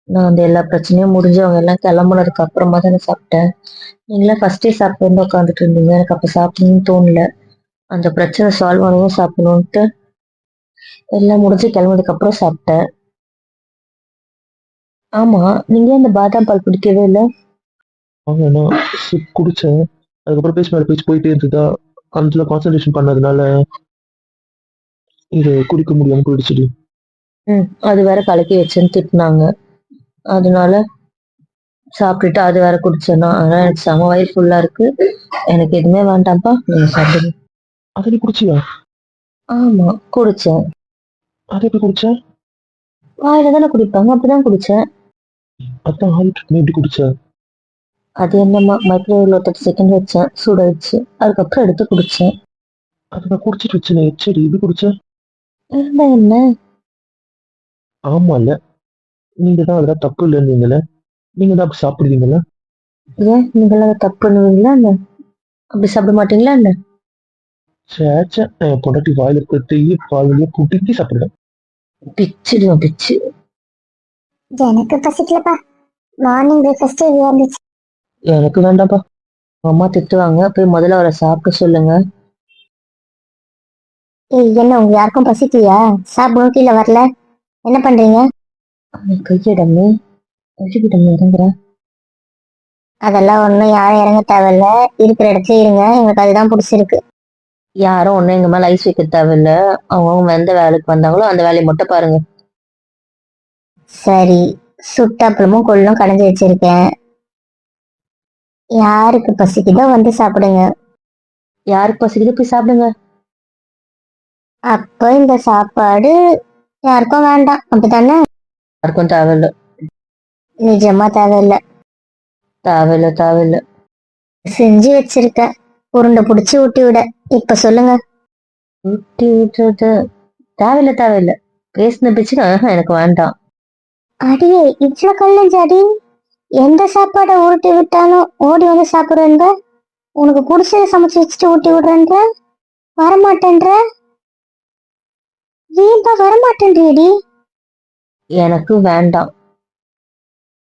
நான் அந்த எல்லா பிரச்சனையும் முடிஞ்சு அவங்க எல்லாம் கிளம்புனதுக்கு அப்புறமா தானே சாப்பிட்டேன். நீங்களே ஃபர்ஸ்டே சாப்பிட்டு வந்து உட்காந்துட்டு இருந்தீங்க. எனக்கு அப்ப சாப்பிடணும்னு தோணல. அந்த பிரச்சனை சால்வ் ஆனதும் சாப்பிடணும்ட்டு எல்லாம் முடிஞ்சு கிளம்புனதுக்கு அப்புறம் சாப்பிட்டேன். ஆமா, நீங்க ஏன் இந்த பாதாம் பால் குடிக்கவே இல்லை? அவங்க நான் சிப் குடிச்சேன். அதுக்கப்புறம் பேச்சு மேல பேச்சு போயிட்டே இருந்ததா, அதுல கான்சன்ட்ரேஷன் பண்ணதுனால இது குடிக்க முடியாம போயிடுச்சுடி. அது வேற கலக்கி வச்சேன்னு திட்டினாங்க. அதனால சாப்பிட்டுட்டு அது வேற குடிச்சேன்னா, அதனால எனக்கு செம வயிறு ஃபுல்லா இருக்கு. எனக்கு எதுவுமே வேண்டாம்ப்பா, நீங்க சாப்பிடுங்க. அதை நீ குடிச்சியா? ஆமா, குடிச்சேன். அதை எப்படி குடிச்ச? வாயில தானே குடிப்பாங்க, அப்படிதான் குடிச்சேன். அதான் ஆடிட்டு எப்படி குடிச்ச? அது என்னம்மா, மைக்ரோவேவ்ல 30 செகண்ட் வச்சேன், சூடாயிடுச்சு. அதுக்கப்புறம் எடுத்து குடிச்சேன். அதை நான் குடிச்சிட்டு வச்சேன், சரி எப்படி குடிச்ச? இருந்தா என்ன? ஆமா இல்ல, நீங்க தான் அதெல்லாம் தப்பு இல்லைன்னீங்கல்ல, நீங்க தான் அப்படி சாப்பிடுவீங்கல்ல. ஏன் நீங்களாம் அதை தப்பு பண்ணுவீங்களா என்ன? அப்படி சாப்பிட மாட்டீங்களா என்ன? சேச்சே, நான் என் பொண்டாட்டி வாயில இருக்கிற டீ பால் வழியா குடிக்கி சாப்பிடுவேன். பிச்சிடுவேன் பிச்சு. எனக்கு பசிக்கலப்பா. மார்னிங் பிரேக்ஃபாஸ்ட் ஹெவியா இருந்துச்சு. எனக்கு வேண்டாம்ப்பா. அம்மா திட்டுவாங்க. போய் முதல்ல அவரை சாப்பிட சொல்லுங்க. ஏய், என்ன உங்க யாருக்கும் பசிக்கலையா? சாப்பிடணும் கீழே வரல, என்ன பண்றீங்க? கையிடமே கையிடமே இறங்குறேன். அதெல்லாம் ஒண்ணும் யாரும் இறங்க தேவையில்ல. இருக்கிற இடத்துல இருங்க, எங்களுக்கு அதுதான் பிடிச்சிருக்கு. யாரும் ஒண்ணும் எங்க மேல ஐஸ் வைக்க தேவையில்ல. அவங்க எந்த வேலைக்கு வந்தாங்களோ அந்த வேலையை மட்டும் பாருங்க. சரி, சுட்டப்பளமும் கொள்ளும் கடைஞ்சி வச்சிருக்கேன். யாருக்கு பசிக்குதோ வந்து சாப்பிடுங்க. யாருக்கு பசிக்குது போய் சாப்பிடுங்க. அப்ப இந்த சாப்பாடு யாருக்கும் வேண்டாம், அப்படித்தானே? யாருக்கும் தேவையில்ல. நிஜமா தேவையில்ல. தேவையில்ல தேவையில்ல. செஞ்சு வச்சிருக்க, உருண்டை புடிச்சு ஊட்டி விட. இப்ப சொல்லுங்க. ஊட்டி விட்டுறது தேவையில்ல தேவையில்ல. பேசின பிச்சுனா எனக்கு வேண்டாம். அடியே, இவ்வளவு கல்லஞ்சாடி. எந்த சாப்பாடை ஊட்டி விட்டாலும் ஓடி வந்து சாப்பிடுறேன்ற. உனக்கு பிடிச்சத சமைச்சு வச்சுட்டு ஊட்டி விடுறேன்ற. வரமாட்டேன்ற. ஏன்பா வரமாட்டேன்றியடி? எனக்கு வேண்டாம்.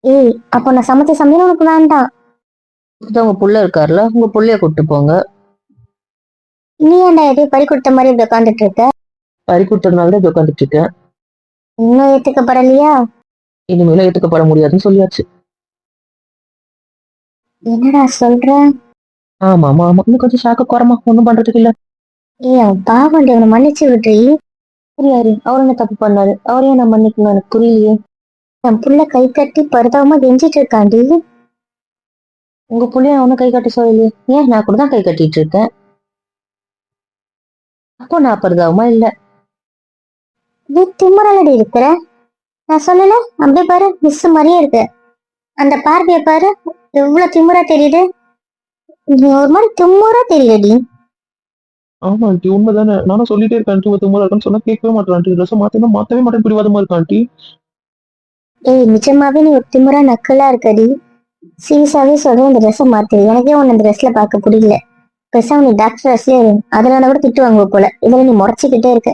ஏய், அப்போ நான் சமைச்ச சமையல் உனக்கு வேண்டாம். உங்க புள்ள இருக்காருல்ல, உங்க புள்ளைய கூட்டு போங்க. நீ ஏன்டா எதையும் பறி கொடுத்த மாதிரி இப்படி உட்காந்துட்டு இருக்க? பறி கொடுத்ததுனால தான் இப்ப உட்காந்துட்டு இருக்கேன். இன்னும் ஏத்துக்கப்படலையா? இனிமேல ஏத்துக்கப்பட முடியாதுன்னு சொல்லியாச்சு. என்னடா சொல்ற? ஆமா ஆமா ஆமா, இன்னும் கொஞ்சம் ஷாக்க குறமா, ஒண்ணும் பண்றதுக்கு இல்ல. ஏய், அவன் பாவண்டி, அவனை மன்னிச்சு விட்றி. யாரு அவர் என்ன தப்பு பண்ணாரு? அவரையும் நான் மன்னிக்கணும், எனக்கு புரியலையே. என் புள்ள கை கட்டி பரிதாபமா கெஞ்சிட்டு இருக்காண்டி. உங்க புள்ளைய அவனும் கை கட்ட சொல்லலையே. ஏன் நான் கூட தான் கை கட்டிட்டு இருக்கேன். அப்போ நான் பரிதாபமா இல்ல. நீ திமுறலடி இருக்கிற. நான் சொல்லல, அப்படியே பாரு, மிஸ் மாதிரியே இருக்கு. அந்த பார்வைய பாரு, எவ்வளவு திமுறா தெரியுது. நீ ஒரு மாதிரி திமுறா தெரியுடி. ஆமா ஆண்டி, உண்மைதானே. நானும் சொல்லிட்டே இருக்கேன் ஆண்டி, உங்க தும்மல் இருக்குன்னு சொன்னா கேட்கவே மாட்டேன் ஆண்டி. ட்ரெஸ் மாத்தவே மாட்டேன், பிடிவாதமா இருக்கா ஆண்டி. ஏய், நிஜமாவே நீ ஒரு திமுறா நக்கலா இருக்கடி. சீரியஸாவே சொல்றேன், இந்த ட்ரெஸ்ஸை மாத்து. எனக்கே உன்னை இந்த ட்ரெஸ்ல பார்க்க பிடிக்கல. பேசாம நீ டாக்டர் ட்ரெஸ்லயே இரு. அதனால கூட திட்டு வாங்குவ போல. இதுல நீ முறைச்சிக்கிட்டே இருக்க.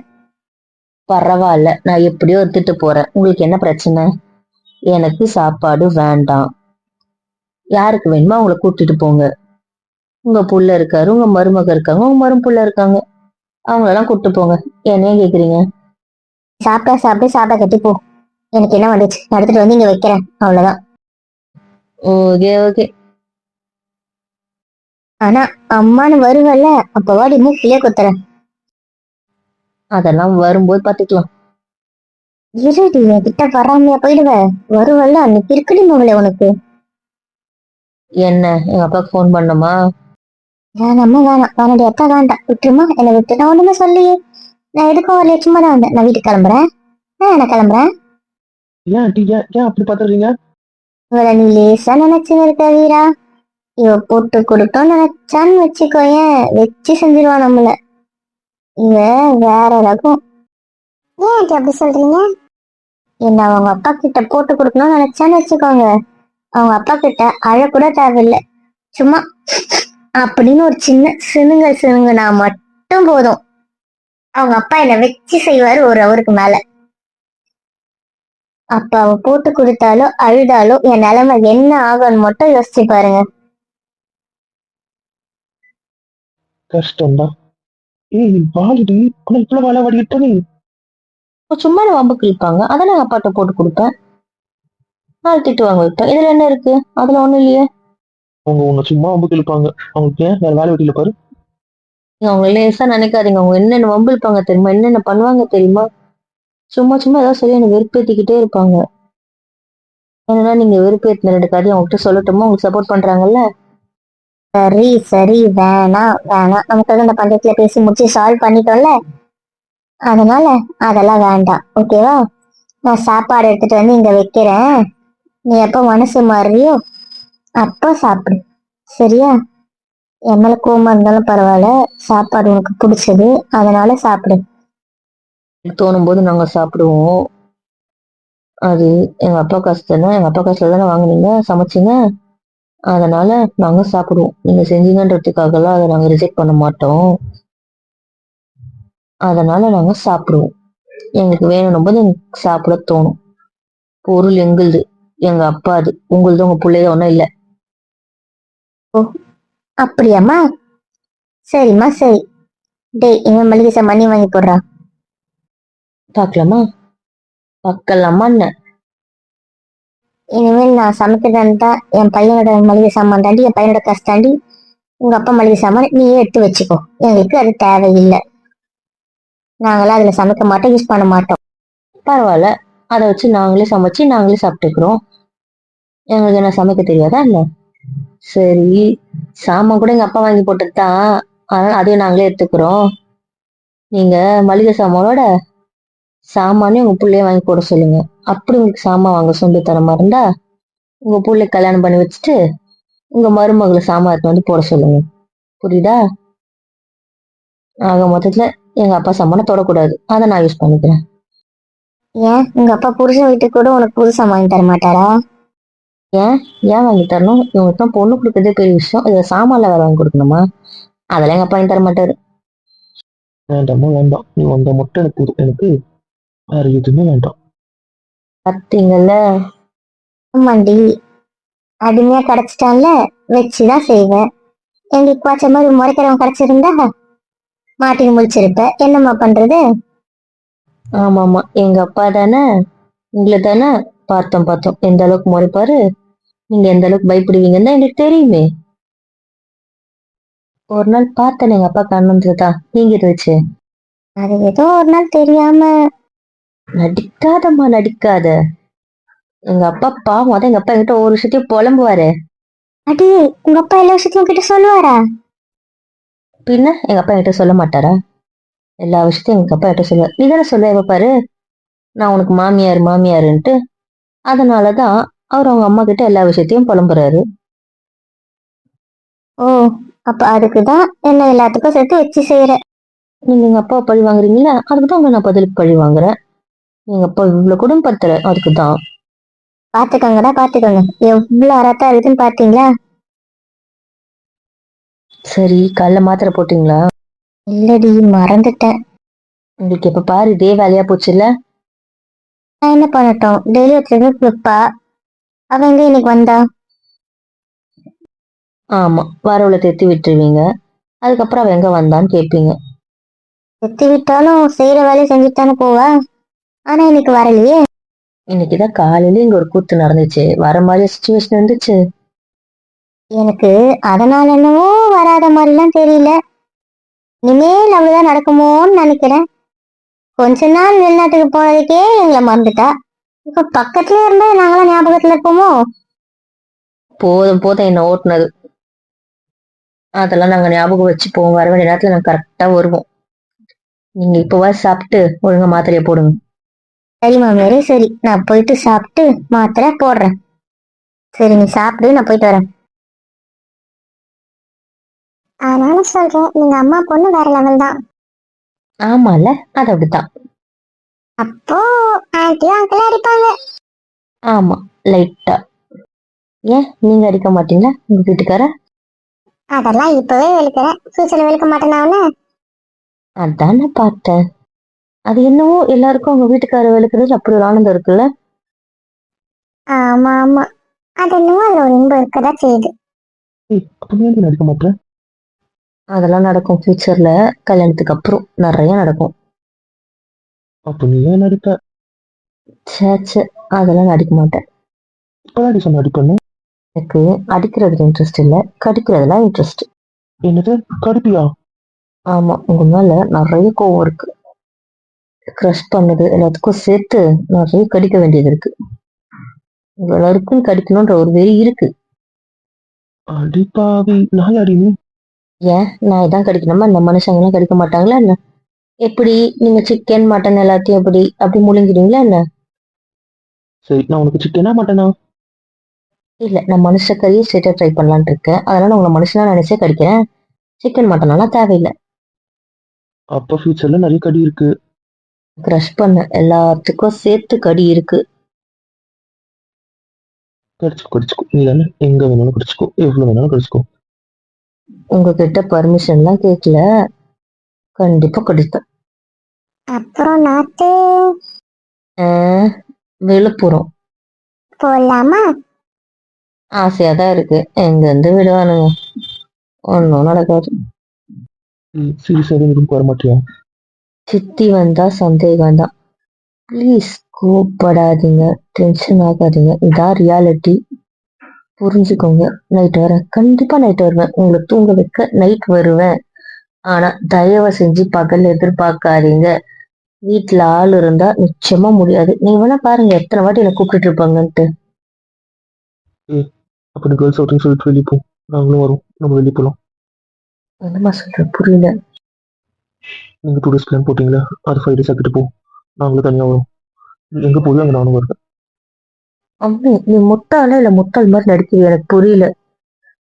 பரவாயில்ல, நான் எப்படியோ எடுத்துட்டு போறேன். உங்களுக்கு என்ன பிரச்சனை? எனக்கு சாப்பாடு வேண்டாம். யாருக்கு வேணுமோ அவங்கள கூட்டிட்டு போங்க. உங்க புள்ள இருக்காரு, உங்க மருமக இருக்காங்க, உங்க மருமப்புள்ள இருக்காங்க. அவங்களெல்லாம் கூட்டிட்டு போங்க. என்னைய கேக்குறீங்க? சாப்பிட்டா சாப்பிட்டு சாப்பிட்டா கட்டி போ. எனக்கு என்ன வந்துச்சு, நான் எடுத்துட்டு வந்து இங்க வைக்கிறேன், அவ்வளவுதான். Okay okay. ஆனா அம்மான்னு வருவல்ல, அப்ப வாடி மூக்கிலே குத்துறேன். அதெல்லாம் வரும்போது பாத்துக்கலாம். இருடி, என் கிட்ட வராமையா போயிடுவ. வருவல்ல, அன்னைக்கு இருக்குடி மகளே உனக்கு. என்ன, எங்க அப்பாவுக்கு ஃபோன் பண்ணணுமா? வேணாம்மா, வேணாம், வேணாடி அக்கா, வேண்டாம், விட்டுருமா, என்னை விட்டு. நான் ஒண்ணுமே சொல்லியே. நான் எதுக்கும் ஒரு லட்சமா தான் வந்தேன். நான் வீட்டுக்கு கிளம்புறேன். நான் கிளம்புறேன். ஏன் ஆண்டி, ஏன் ஏன் அப்படி பாத்துறீங்க? இவளை நீ லேசா நினைச்சுன்னு இருக்க வீரா. இவ போட்டு கொடுத்தோம் நினைச்சான்னு வச்சுக்கோயேன், வச்சு செஞ்சிருவான் நம்மள. இவ வேற ரகம். ஏன் ஆண்டி அப்படி சொல்றீங்க? என்ன அவங்க அப்பா கிட்ட போட்டு கொடுக்கணும்னு நினைச்சான்னு வச்சுக்கோங்க, அவங்க அப்பா கிட்ட அழக்கூட தேவையில்லை. சும்மா அப்படின்னு ஒரு சின்ன சினுங்குனா மட்டும் போதும், அவங்க அப்பா என்ன வச்சு செய்வாரு ஒரு அவருக்கு மேல. அப்ப அவ போட்டு கொடுத்தாலோ அழுதாலோ என் நிலைமை என்ன ஆகும்னு மட்டும் யோசிச்சு பாருங்க. கஷ்டம்தான். ஏய் வாலிடி, ஆனா இவ்வளவு வாழ வாடிட்ட நீ. இப்ப சும்மா வம்புக்கு இழுப்பாங்க, அதான் நான் அப்பாட்ட போட்டு கொடுப்பேன். நாலு திட்டு வாங்க வைப்பேன். இதுல என்ன இருக்கு? அதுல ஒண்ணும் இல்லையே. அவங்க உன்னை சும்மா வம்புக்கு இழுப்பாங்க. அவங்களுக்கு ஏன் வேற வேலை வெட்டியில பாரு. நீங்க அவங்க லேசா நினைக்காதீங்க. அவங்க என்னென்ன வம்பு இழுப்பாங்க தெரியுமா? என்னென்ன பண்ணுவாங்க தெரியுமா? சும்மா சும்மா ஏதாவது சொல்லி எனக்கு வெறுப்பேத்திக்கிட்டே இருப்பாங்க. என்னன்னா, நீங்க வெறுப்பேத்தின ரெண்டு கதையும் அவங்ககிட்ட சொல்லட்டுமா? உங்களுக்கு சப்போர்ட் பண்றாங்கல்ல. சரி சரி, வேணாம் வேணாம், நமக்கு இந்த பஞ்சாயத்துல பேசி முடிச்சு சால்வ் பண்ணிட்டோம்ல. அதனால அதெல்லாம் வேண்டாம், ஓகேவா? நான் சாப்பாடு எடுத்துட்டு வந்து இங்க வைக்கிறேன். நீ எப்ப மனசு மாறியோ அப்ப சாப்பிடு, சரியா? என் மேல கோவமா இருந்தாலும் பரவாயில்ல, சாப்பாடு உனக்கு பிடிச்சது, அதனால சாப்பிடு. தோணும் போது நாங்க சாப்பிடுவோம். அது எங்க அப்பா காசு தானே, எங்க அப்பா காசுல தானே வாங்குனீங்க, சமைச்சீங்க. அதனால நாங்க சாப்பிடுவோம். நீங்க செஞ்சீங்கன்றதுக்காகலாம் அதை நாங்க ரிஜெக்ட் பண்ண மாட்டோம். அதனால நாங்க சாப்பிடுவோம். எங்களுக்கு வேணும் போது எனக்கு சாப்பிட தோணும். பொருள் எங்களுது, எங்க அப்பாது, உங்களுது உங்க பிள்ளைய ஒன்றும் இல்லை. அப்படியாம்மா? சரிம்மா சரி. டேய், இவன் மளிகை சாமான் நீ வாங்கி போடுறா. பார்க்கலாமா? பார்க்கலாமா என்ன? இனிமேல் நான் சமைக்கிறதா இருந்தா என் பையனோட மளிகை சாமான் தாண்டி, என் பையனோட காசு தாண்டி உங்க அப்பா மளிகை சாமான் நீயே எடுத்து வச்சுக்கோ. எங்களுக்கு அது தேவையில்லை. நாங்களாம் அதுல சமைக்க மாட்டோம், யூஸ் பண்ண மாட்டோம். பரவாயில்ல, அதை வச்சு நாங்களே சமைச்சு நாங்களே சாப்பிட்டுக்கிறோம். எங்களுக்கு என்ன சமைக்க தெரியாதா என்ன? சரி, சாமான் கூட எங்க அப்பா வாங்கி போட்டது தான், அதனால அதையும் நாங்களே எடுத்துக்கிறோம். நீங்க மளிகை சாமானோட சாமானே உங்க புள்ளைய வாங்கி போட சொல்லுங்க. அப்படி உங்களுக்கு சாமான் வாங்க சொந்தத்தனமா இருந்தா உங்க புள்ளை கல்யாணம் பண்ணி வச்சுட்டு உங்க மருமகளை சாமான் எடுத்து வந்து போட சொல்லுங்க. புரியுதா? ஆக மொத்தத்துல எங்க அப்பா சாமான தொடக்கூடாது, அதை நான் யூஸ் பண்ணிக்கிறேன். ஏன் உங்க அப்பா புருஷன் வீட்டுக்கு கூட உனக்கு புது சாமான் வாங்கி தர மாட்டாரா? ஏன் ஏன் வாங்கி தரணும்? இவங்களுக்கு தான் பொண்ணு கொடுக்கறதே பெரிய விஷயம், இதை சாமான்ல வேற வாங்கி கொடுக்கணுமா? அதெல்லாம் எங்க அப்பா வாங்கி தர மாட்டாரு. வேண்டாமா வேண்டாம், நீ வந்த மட்டும் எனக்கு போதும். எனக்கு வேற எதுவுமே வேண்டாம். பார்த்தீங்கல்ல, ஆமாண்டி, அடிமையா கிடைச்சிட்டான்ல, வச்சுதான் செய்வேன். எங்களுக்கு பாய்ச்ச மாதிரி முறைக்கிறவன் கிடைச்சிருந்தா மாட்டின்னு முடிச்சிருப்ப. என்னம்மா பண்றது? ஆமா ஆமா, எங்க அப்பா தானே, உங்களை தானே பார்த்தோம் பார்த்தோம் எந்த அளவுக்கு முறைப்பாரு, நீங்க எந்த அளவுக்கு பயப்படுவீங்கன்னு தான் எனக்கு தெரியுமே. ஒரு நாள் பார்த்தேன் எங்க அப்பா கண்ணு தான் நீங்க இருந்துச்சு. அது ஏதோ ஒரு நாள் தெரியாம. நடிக்காதம்மா நடிக்காத. எங்க அப்பா பாவம், அதான் எங்க அப்பா என்கிட்ட ஒரு விஷயத்தையும் புலம்புவாரு. அடி, உங்க அப்பா எல்லா விஷயத்தையும் உங்ககிட்ட சொல்லுவாரா? பின்ன எங்க அப்பா என்கிட்ட சொல்ல மாட்டாரா? எல்லா விஷயத்தையும் எங்க அப்பா என்கிட்ட சொல்லுவார். நீ தானே சொல்ல பாரு, நான் உனக்கு மாமியார் மாமியாருன்ட்டு. அதனாலதான் அவர் அவங்க அம்மா கிட்ட எல்லா விஷயத்தையும் புலம்புறாரு. ஓ, அப்ப அதுக்குதான் என்ன எல்லாத்துக்கும் சேர்த்து வச்சு செய்யற. நீங்க எங்க அப்பா பழி வாங்குறீங்களா, அதுக்குதான் உங்க நான் பதிலுக்கு பழி வாங்குறேன். எங்க அப்பா இவ்வளவு குடும்பப்படுத்துற, அதுக்குதான். பாத்துக்கோங்கடா பாத்துக்கோங்க, எவ்வளவு அரத்தா இருக்குன்னு பாத்தீங்களா? சரி, காலைல மாத்திரை போட்டீங்களா? இல்லடி, மறந்துட்டேன். உங்களுக்கு எப்ப பாரு இதே வேலையா போச்சுல்ல. நான் என்ன பண்ணட்டும், டெய்லி வச்சிருந்து வைப்பா. அவ எங்க இன்னைக்கு வந்தா? ஆமா, வரவுல தெத்தி விட்டுருவீங்க, அதுக்கப்புறம் அவ எங்க வந்தான்னு கேட்பீங்க. எத்தி விட்டாலும் செய்யற வேலையை செஞ்சுட்டானே போவா. ஆனா இன்னைக்கு வரலையே. இன்னைக்குதான் காலையில இங்க ஒரு கூத்து நடந்துச்சு, வர மாதிரி சுச்சுவேஷன் இருந்துச்சு. எனக்கு அதனால என்னவோ வராத மாதிரிலாம் தெரியல. இனிமேல் அவ்வளவுதான் நடக்குமோன்னு நினைக்கிறேன். கொஞ்ச நாள் வெளிநாட்டுக்கு போனதுக்கே எங்களை மறந்துட்டா. இப்ப பக்கத்துல இருந்தா நாங்களாம் ஞாபகத்துல இருப்போமோ? போதும் போதும் என்ன ஓட்டுனது. அதெல்லாம் நாங்க ஞாபகம் வச்சுப்போம், வர வேண்டிய நேரத்துல நாங்க கரெக்டா வருவோம். நீங்க இப்பவா சாப்பிட்டு ஒழுங்கா மாத்திரையை போடுங்க. சரி மாமியாரே, சரி, நான் போயிட்டு சாப்பிட்டு மாத்திரை போடுறேன். சரி, நீ சாப்பிடு, நான் போயிட்டு வரேன். அதனால சொல்றேன், நீங்க அம்மா பொண்ணு வேற லெவல் தான். ஆமால, அது அப்படித்தான். அப்போ ஆன்ட்டியும் அங்கிளும் அடிப்பாங்க. ஆமா, லைட்டா. ஏன் நீங்க அடிக்க மாட்டீங்களா உங்க வீட்டுக்கார? அதெல்லாம் இப்பவே வெளுக்கிறேன், ஃபியூச்சர்ல வெளுக்க மாட்டேன் அவனு. அதான் நான் பார்த்தேன். அது என்னவோ எல்லாருக்கும் உங்க வீட்டுக்கார வெளுக்கிறது அப்படி ஒரு ஆனந்தம் இருக்குல்ல. ஆமா ஆமா, அது என்னவோ அதுல ஒரு இன்பம் இருக்கதான் செய்யுது. ஏய், அப்ப ஏன் நீ நடிக்க மாட்டேன்? அதெல்லாம் நடக்கும் ஃபியூச்சர்ல, கல்யாணத்துக்கு அப்புறம் நிறைய நடக்கும். அப்ப நீ ஏன் நடிப்ப? சேச்சே, அதெல்லாம் நடிக்க மாட்டேன். இப்பதான் நீ சொன்ன நடிப்பேன்னு. எனக்கு அடிக்கிறதுல இன்ட்ரெஸ்ட் இல்ல, கடிக்கிறதுலாம் இன்ட்ரெஸ்ட். என்னது, கடுப்பியா? ஆமா, உங்க மேல நிறைய கோவம் இருக்கு. க்ரஷ் பண்ணது எல்லாத்துக்கும் சேர்த்து நிறைய கடிக்க வேண்டியது இருக்கு. உங்க எல்லாருக்கும் கடிக்கணும்ன்ற ஒரு வெறி இருக்கு. அடிப்பாவி நாயாடி நீ. ஏன் நான் இதான் கடிக்கணுமா, இந்த மனுஷங்க எல்லாம் கடிக்க மாட்டாங்களா என்ன? எப்படி நீங்க சிக்கன் மட்டன் எல்லாத்தையும் அப்படி முழுங்கிடுவீங்களா என்ன? சரி, நான் உனக்கு சிக்கனா மாட்டேனா? இல்ல, நான் மனுஷ கறியை ஸ்ட்ரெயிட்டா ட்ரை பண்ணலான்னு இருக்கேன், அதனால உங்களை மனுஷனா நினைச்சே கடிக்கிறேன். சிக்கன் மட்டனெல்லாம் தேவையில்லை. அப்ப ஃபியூச்சர்ல நிறைய கடி இருக்கு. க்ரஷ் பண்ண எல்லாத்துக்கும் சேர்த்து கடி இருக்கு. கடிச்சுக்கோ கடிச்சுக்கோ, நீ தானே, எங்க வேணாலும் கடிச்சுக்கோ, எவ்வளவு வேணாலும் கடிச்சுக்கோ. உங்ககிட்ட பர்மிஷன்லாம் கேட்கல, கண்டிப்பா கடிப்பேன். அப்புறம் நாத்து விழுப்புரம். போடலாமா? ஆசையா தான் இருக்கு. எங்க இருந்து விடுவானுங்க? ஒன்றும் நடக்காது. சீரியஸா எதுவும் வர மாட்டியா? சித்தி வந்தா சந்தேகம் தான். ப்ளீஸ் கோவப்படாதீங்க, டென்ஷன் ஆகாதீங்க. இதான் ரியாலிட்டி, புரிஞ்சுக்கோங்க. நைட் வரேன், கண்டிப்பா நைட் வருவேன். உங்களை தூங்க வைக்க நைட் வருவேன். ஆனா தயவு செஞ்சு பகல் எதிர்பார்க்காதீங்க. வீட்டுல ஆள் இருந்தா நிச்சயமா முடியாது. நீங்க வேணா பாருங்க எத்தனை வாட்டி என்னை கூப்பிட்டுட்டு இருப்பாங்கன்ட்டு. அப்ப நீ கேர்ள்ஸ் அவுட்டிங் சொல்லிட்டு வெளியே போ, நாங்களும் வரோம், நம்ம வெளியே போகலாம். என்னம்மா சொல்ற, புரியல. நீங்க 2 days பிளான் போட்டீங்களா, அது 5 days ஆக்கிட்டு போ, நாங்களும் தனியா வரோம். நீ எங்க போய் அங்க நானும் வருவேன். அம்மி, நீ முட்டாளா இல்ல முட்டாள் மாதிரி நடிக்கிறது எனக்கு புரியல.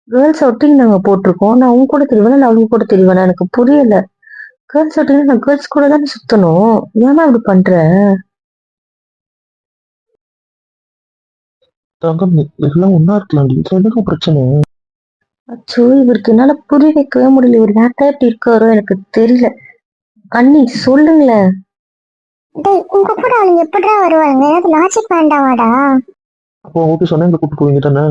கேர்ள்ஸ் அவுட்டிங் நாங்க போட்டிருக்கோம். நான் உங்க கூட தெரிவேனா இல்ல அவங்க கூட தெரிவேனா எனக்கு புரியல. கேர்ள்ஸ் அவுட்டிங் நான் கேர்ள்ஸ் கூட தானே சுத்தணும். ஏமா இப்படி பண்ற? தங்கம், நீ எல்லாம் ஒன்னா இருக்கலாம், இதுல என்னங்க பிரச்சனை? அச்சோ, இவருக்கு என்னால புரிய வைக்கவே முடியல. இவர் யார்தான் இப்படி இருக்காரோ எனக்கு தெரியல. அண்ணி சொல்லுங்களேன். டேய், உங்க கூட அவளுங்க எப்படிடா வருவாங்க? ஏதாவது லாஜிக் வேண்டாமாடா? அப்போ ஓகே சொன்னா எங்களை கூப்பிட்டு போவீங்க தானே?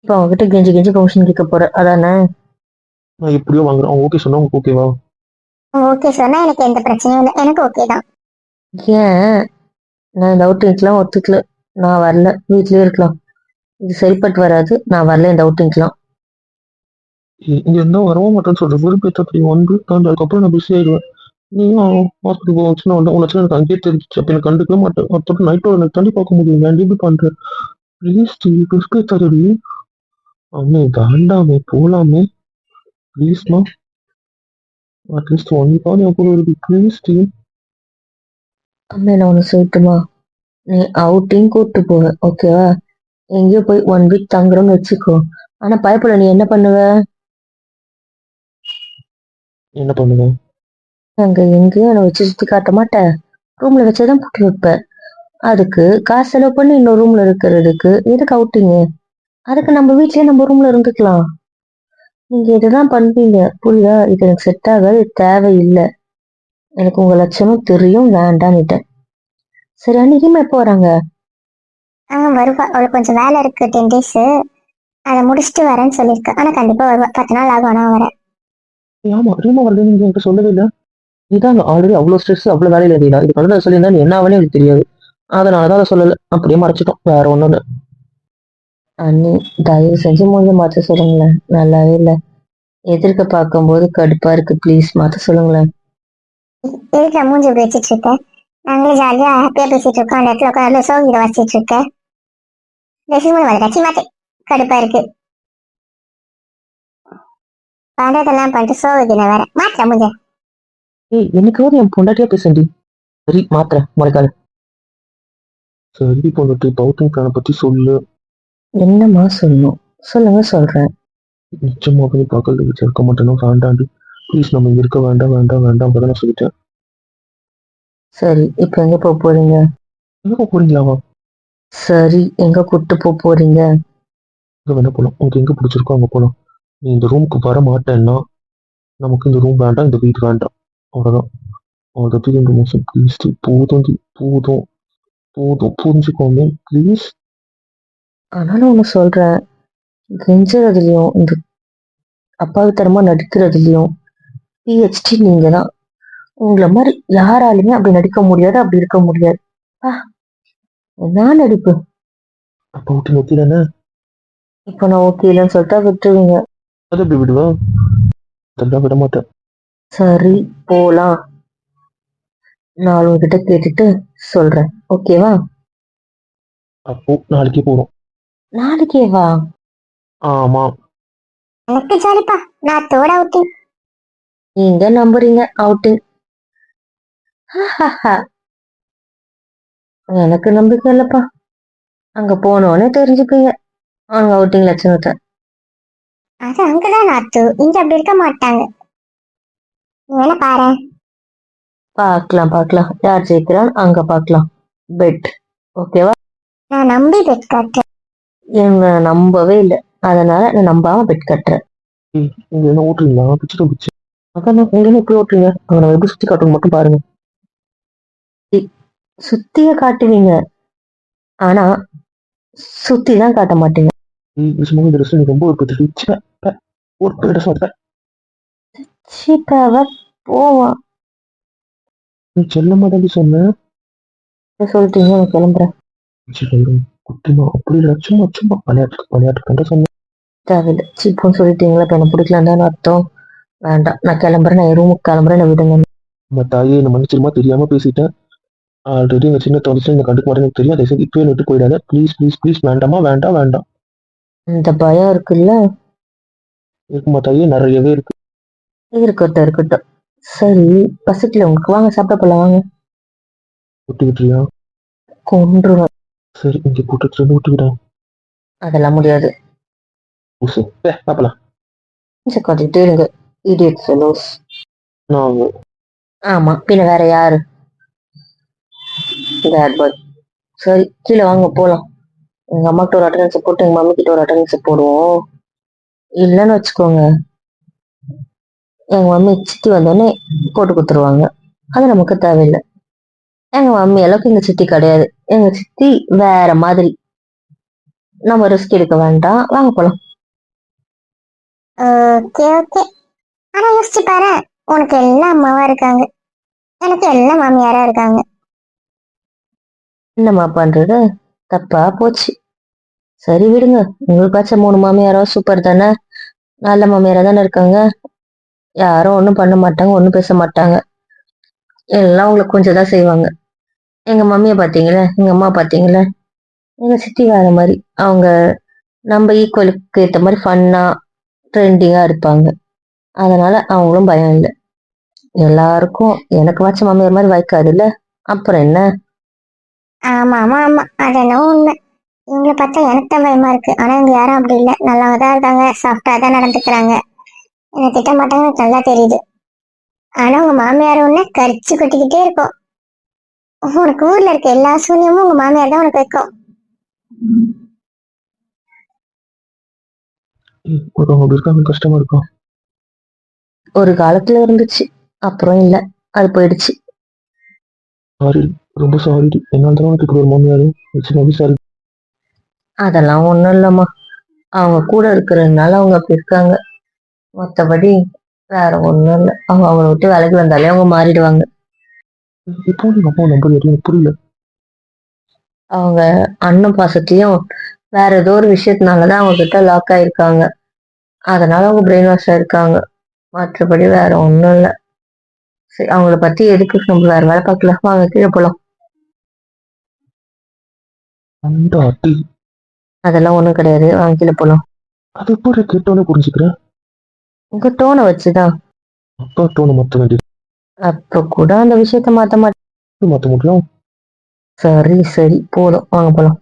இப்ப அவங்ககிட்ட கெஞ்சி கெஞ்சி கமிஷன் கேட்க போற அதானே? நான் எப்படியோ வாங்குறேன், அவங்க ஓகே சொன்னா உங்களுக்கு ஓகேவா? ஓகே சொன்னா எனக்கு எந்த பிரச்சனையும் இல்லை, எனக்கு ஓகே தான். ஏன்? நான் இந்த அவுட்டிங்க்கெல்லாம் ஒத்துக்கல. நான் வரல, வீட்லயே இருக்கலாம். இது சரிப்பட்டு வராது. நான் வரல இந்த அவுட்டிங்க்கெல்லாம். இங்க இருந்தா வரவும் மாட்டேன்னு சொல்ற, விருப்பத்தை அப்படி 1 week தாண்டி அதுக்கப்புறம் நான் பிஸி ஆயிடுவேன். நீயும் ஹாஸ்பிட்டல் போச்சுன்னா உனக்கு எனக்கு அங்கேயே தெரிஞ்சிச்சு, அப்ப எனக்கு கண்டுக்கவே மாட்டேன். அப்போ நைட்டோட எனக்கு தாண்டி பார்க்க முடியும், வேண்டி இப்படி பண்றேன். ப்ளீஸ் டி, விருப்ப தரடி. அம்மே வேண்டாமே, போலாமே, ப்ளீஸ்மா. அட்லீஸ்ட் 1 week ஆகுது என் கூட இருக்கு, ப்ளீஸ் டி. அம்மே, நான் ஒண்ணு சொல்லட்டுமா? நீ அவுட்டிங் கூப்பிட்டு போவ, ஓகேவா? எங்கேயோ போய் 1 week தங்குறோம்னு வச்சுக்கோ. ஆனா பயப்பட, நீ என்ன பண்ணுவ? என்ன பண்ணுவேன்? அங்க எங்கேயும் என்னை வச்சு சுத்தி காட்ட மாட்டேன். ரூம்ல வச்சதான் பூட்டி வைப்ப. அதுக்கு காசு செலவு பண்ணி இன்னொரு ரூம்ல இருக்கிறதுக்கு எதுக்கு அவுட்டிங்கு? அதுக்கு நம்ம வீட்லயே நம்ம ரூம்ல இருந்துக்கலாம். நீங்க இதுதான் பண்ணுவீங்க, புரியுதா? இது எனக்கு செட் ஆகாது, இது தேவையில்லை. எனக்கு உங்க லட்சணம் தெரியும், வேண்டான்னுட்டேன். சரி, அன்னைக்குமே எப்போ வராங்க? வருவா, அவளுக்கு கொஞ்சம் வேலை இருக்கு 10 days, அதை முடிச்சுட்டு வரேன்னு சொல்லியிருக்கேன். ஆனா கண்டிப்பா வருவா, 10 நாள் ஆகும் ஆனா வரேன். ஆமா, ரீமா வரலன்னு நீங்க என்கிட்ட சொல்லவே இல்லை. இதான் ஆல்ரெடி அவ்வளோ ஸ்ட்ரெஸ், அவ்வளோ வேலையில இருந்தீங்களா? இது கலந்து சொல்லியிருந்தா நீ என்ன ஆவனே எனக்கு தெரியாது. அதனாலதான் அதை சொல்லலை, அப்படியே மறைச்சிட்டோம், வேற ஒண்ணும் இல்லை. அண்ணி, தயவு செஞ்சு மூஞ்ச மாத்த சொல்லுங்களேன். நல்லாவே இல்லை. எதிர்க்க பார்க்கும்போது கடுப்பா இருக்கு. ப்ளீஸ் மாத்த சொல்லுங்களேன். எதுக்கு மூஞ்சி இப்படி வச்சிட்டு இருக்க? நாங்களே ஜாலியா ஹாப்பியா பேசிட்டு இருக்கோம், அந்த இடத்துல உட்காந்து சோகீதை வச்சிட்டு இருக்க. ரெசிமோட வர கட்சி மாத்து, கடுப்பா இருக்கு. பண்றதெல்லாம் பண்ணிட்டு சோகீதை வேற மாத்திர மூஞ்ச. ஏய், என்னைக்காவது என் பொண்டாட்டியா பேசண்டி. சரி, மாத்திர முறைக்காது. சரி பொண்டாட்டி, பவுட்டிங் பிளானை பத்தி சொல்லு. என்னம்மா சொல்லணும்? சொல்லுங்க, சொல்றேன். நிச்சயமாக நீ பக்கத்துல வச்சு இருக்க மாட்டேன்னா வேண்டாண்டி. ப்ளீஸ், நம்ம இங்க இருக்க வேண்டாம் வேண்டாம் வேண்டாம் கூட நான் சொல்லிட்டேன். சரி, இப்ப எங்க போக போறீங்க? எங்க போறீங்களாவா? சரி, எங்க கூட்டு போக போறீங்க? இங்க வேணா போலாம், உனக்கு எங்க பிடிச்சிருக்கோ அங்க போலாம். நீ இந்த ரூமுக்கு வர மாட்டேன்னா நமக்கு இந்த ரூம் வேண்டாம், இந்த வீடு வேண்டாம், அவ்வளவுதான். அதை 2 மாசம் ப்ளீஸ், போதும் டி, போதும் போதும், புரிஞ்சுக்கோங்க ப்ளீஸ். ஆனாலும் ஒண்ணு சொல்றேன். கெஞ்சறதுலயும் இந்த அப்பாவித்தனமா நடிக்கிறதுலயும் பிஹெச்டி நீங்க தான். உங்களை மாதிரி யாராலுமே அப்படி நடிக்க முடியாது, அப்படி இருக்க முடியாது. என்ன நடிப்பு! பவுட்டிங் ஓகே தானே? இப்ப நான் ஓகே இல்லைன்னு சொல்லிட்டா விட்டுருவீங்க. அதை எப்படி விடுவேன்? அதெல்லாம் விட மாட்டேன். சரி, போலாம். நான் உங்ககிட்ட கேட்டுட்டு சொல்றேன், ஓகேவா? அப்போ நாளைக்கே போறோம். நாளைக்கே வா. ஆமா. எனக்கு ஜாலிப்பா, நான் தோட அவுட்டிங். நீங்க நம்புறீங்க அவுட்டிங்? எனக்கு நம்பிக்கை இல்லப்பா. அங்க போனோடனே தெரிஞ்சுப்பீங்க அவங்க அவுட்டிங் லட்சணத்தை. அது அங்கதான் நாத்து, இங்க அப்படி இருக்க மாட்டாங்க. நீ வேணா பாரு. பார்க்கலாம் பார்க்கலாம், யார் ஜெயிக்கிறான் அங்க பார்க்கலாம். பெட், ஓகேவா? நான் நம்பி பெட் கட்டுறேன். என்ன நம்பவே இல்லை, அதனால நான் நம்பாம பெட் கட்டுறேன். இங்க என்ன ஓட்டுறீங்களா? பிச்சுட்டு பிச்சு. அதான் எங்கேயும் இப்படி ஓட்டுறீங்க, அவங்க நம்ம எப்படி சுத்தி காட்டுங்க மட்டும் பாருங்க. சுத்திய காட்டுவீங்க, ஆனா சுத்தி தான் காட்ட மாட்டீங்க. நிஜமாவே இந்த ட்ரெஸ் எனக்கு ரொம்ப ஒரு பத்தி ஒரு ட்ரெஸ் மாட்டேன். சீக்காவ போவான். நீ செல்லமா தான் சொன்னேன். சொல்லிட்டீங்க, நான் கிளம்புறேன். குட்டிமா அப்படி இல்லை, சும்மா சும்மா விளையாட்டுக்கு தான் சொன்னேன். தேவையில்லை, சீப்புன்னு சொல்லிட்டீங்களா, இப்ப என்ன பிடிக்கலான்னு தானே அர்த்தம். வேண்டாம், நான் கிளம்புறேன், நான் என் ரூமுக்கு கிளம்புறேன், நான் விடுங்க. நம்ம தாயே என்ன மன்னிச்சிருமா, தெரியாம பேசிட்டேன். ஆல்ரெடி எங்க சின்ன தோணுச்சு, இந்த கண்டுக்க மாட்டேன்னு எனக்கு தெரியும். அதை சரி இப்பவே விட்டு போயிடாத ப்ளீஸ் ப்ளீஸ் ப்ளீஸ். வேண்டாமா, வேண்டாம் வேண்டாம். இந்த பயம் இருக்குல்ல, இருக்குமா தாயே, நிறையவே இருக்கு. இருக்கட்டும் இருக்கட்டும். சரி, பசிக்கல உங்களுக்கு, வாங்க சாப்பிட போலாம், வாங்க. விட்டு விட்டுறியா? கொன்றுவேன். சரி, இங்க கூட்டத்துல இருந்து விட்டுக்கிட்டேன். அதெல்லாம் முடியாது. ஊசு பாப்பலாம். கொஞ்சம் கொஞ்சிட்டே இருங்க, இடியட் ஃபெலோஸ். நான் ஆமா, பின்ன வேற யாரு? Bad boy. சரி, கீழே வாங்க போலாம். எங்க அம்மாக்கிட்ட ஒரு அட்டண்டன்ஸ் போட்டு எங்க மம்மி கிட்ட ஒரு அட்டண்டன்ஸ் போடுவோம். இல்லைன்னு வச்சுக்கோங்க, எங்க மம்மி சித்தி வந்தோடனே போட்டு கொடுத்துருவாங்க. அது நமக்கு தேவையில்லை. எங்க மம்மி அளவுக்கு எங்க சித்தி கிடையாது. எங்க சித்தி வேற மாதிரி. நம்ம ரிஸ்க் எடுக்க வேண்டாம், வாங்க போலாம். Okay okay. ஆனா யோசிச்சு பாரு, உனக்கு எல்லாம் அம்மாவா இருக்காங்க, எனக்கு எல்லாம் மாமியாரா இருக்காங்க. என்னம்மா பண்றது, தப்பா போச்சு. சரி விடுங்க, உங்களுக்காச்சும் 3 மாமியாரோ சூப்பர் தானே, நல்ல மாமியாரா தானே இருக்காங்க. யாரும் ஒன்றும் பண்ண மாட்டாங்க, ஒன்றும் பேச மாட்டாங்க, எல்லாம் உங்களுக்கு கொஞ்சம் தான் செய்வாங்க. எங்க மம்மியை பார்த்தீங்களே, எங்க அம்மா பார்த்தீங்களே, எங்க சித்தி வேற மாதிரி. அவங்க நம்ம ஈக்குவலுக்கு ஏற்ற மாதிரி ஃபன்னா ட்ரெண்டிங்கா இருப்பாங்க. அதனால அவங்களும் பயம் இல்லை. எல்லாருக்கும் எனக்கு வச்ச மாமியார் மாதிரி வாய்க்காது இல்ல, அப்புறம் என்ன. ஆமா ஆமா ஆமா, அது என்னவோ உண்மை. இவங்களை பார்த்தா எனக்கு தான் பயமா இருக்கு. ஆனா இவங்க யாரும் அப்படி இல்லை, நல்லாவ தான் இருக்காங்க, சாஃப்டா தான் நடந்துக்கிறாங்க. என்ன திட்ட மாட்டாங்க, எனக்கு நல்லா தெரியுது. ஆனா உங்க மாமியார் ஒண்ணு கரிச்சு கொட்டிக்கிட்டே இருக்கும். உனக்கு ஊர்ல இருக்க எல்லா சூன்யமும் உங்க மாமியார் தான் உனக்கு வைக்கும். ஒருத்தவங்க அப்படி இருக்காங்க, கஷ்டமா இருக்கும். ஒரு காலத்துல இருந்துச்சு, அப்புறம் இல்ல, அது போயிடுச்சு. சாரி, ரொம்ப சாரி. என்னால தான் உனக்கு இப்படி ஒரு மாமியாரு. நிச்சயமாவே சாரி. அதெல்லாம் ஒண்ணும் இல்லம்மா, அவங்க கூட இருக்கிறதுனால அவங்க அப்படி இருக்காங்க. மத்தபடி வேற ஒண்ணும் இல்லை. அவங்க அவங்கள விட்டு விலகி வந்தாலே அவங்க மாறிடுவாங்க. இப்போ நீங்க அப்பா நம்பர் எனக்கு புரியல. அவங்க அண்ணன் பாசத்தையும் வேற ஏதோ ஒரு விஷயத்தினாலதான் அவங்க கிட்ட லாக் ஆயிருக்காங்க. அதனால அவங்க பிரெயின் வாஷ் ஆயிருக்காங்க. மற்றபடி வேற ஒண்ணும் இல்லை. சரி, அவங்கள பத்தி எதுக்கு நம்ம வேற வேலை பார்க்கலாம், வாங்க கீழே போலாம். அந்த அட்டி அதெல்லாம் ஒண்ணும் கிடையாது, வாங்க கீழே போலாம். அது எப்படி கேட்டோன்னே புரிஞ்சுக்கிறேன். உங்க டோனை வச்சுதான். அப்பா டோனை மாற்ற வேண்டியது. அப்ப கூட அந்த விஷயத்த மாத்த மாட்டேன். மாற்ற முடியும். சரி சரி, போதும், வாங்க போலாம்.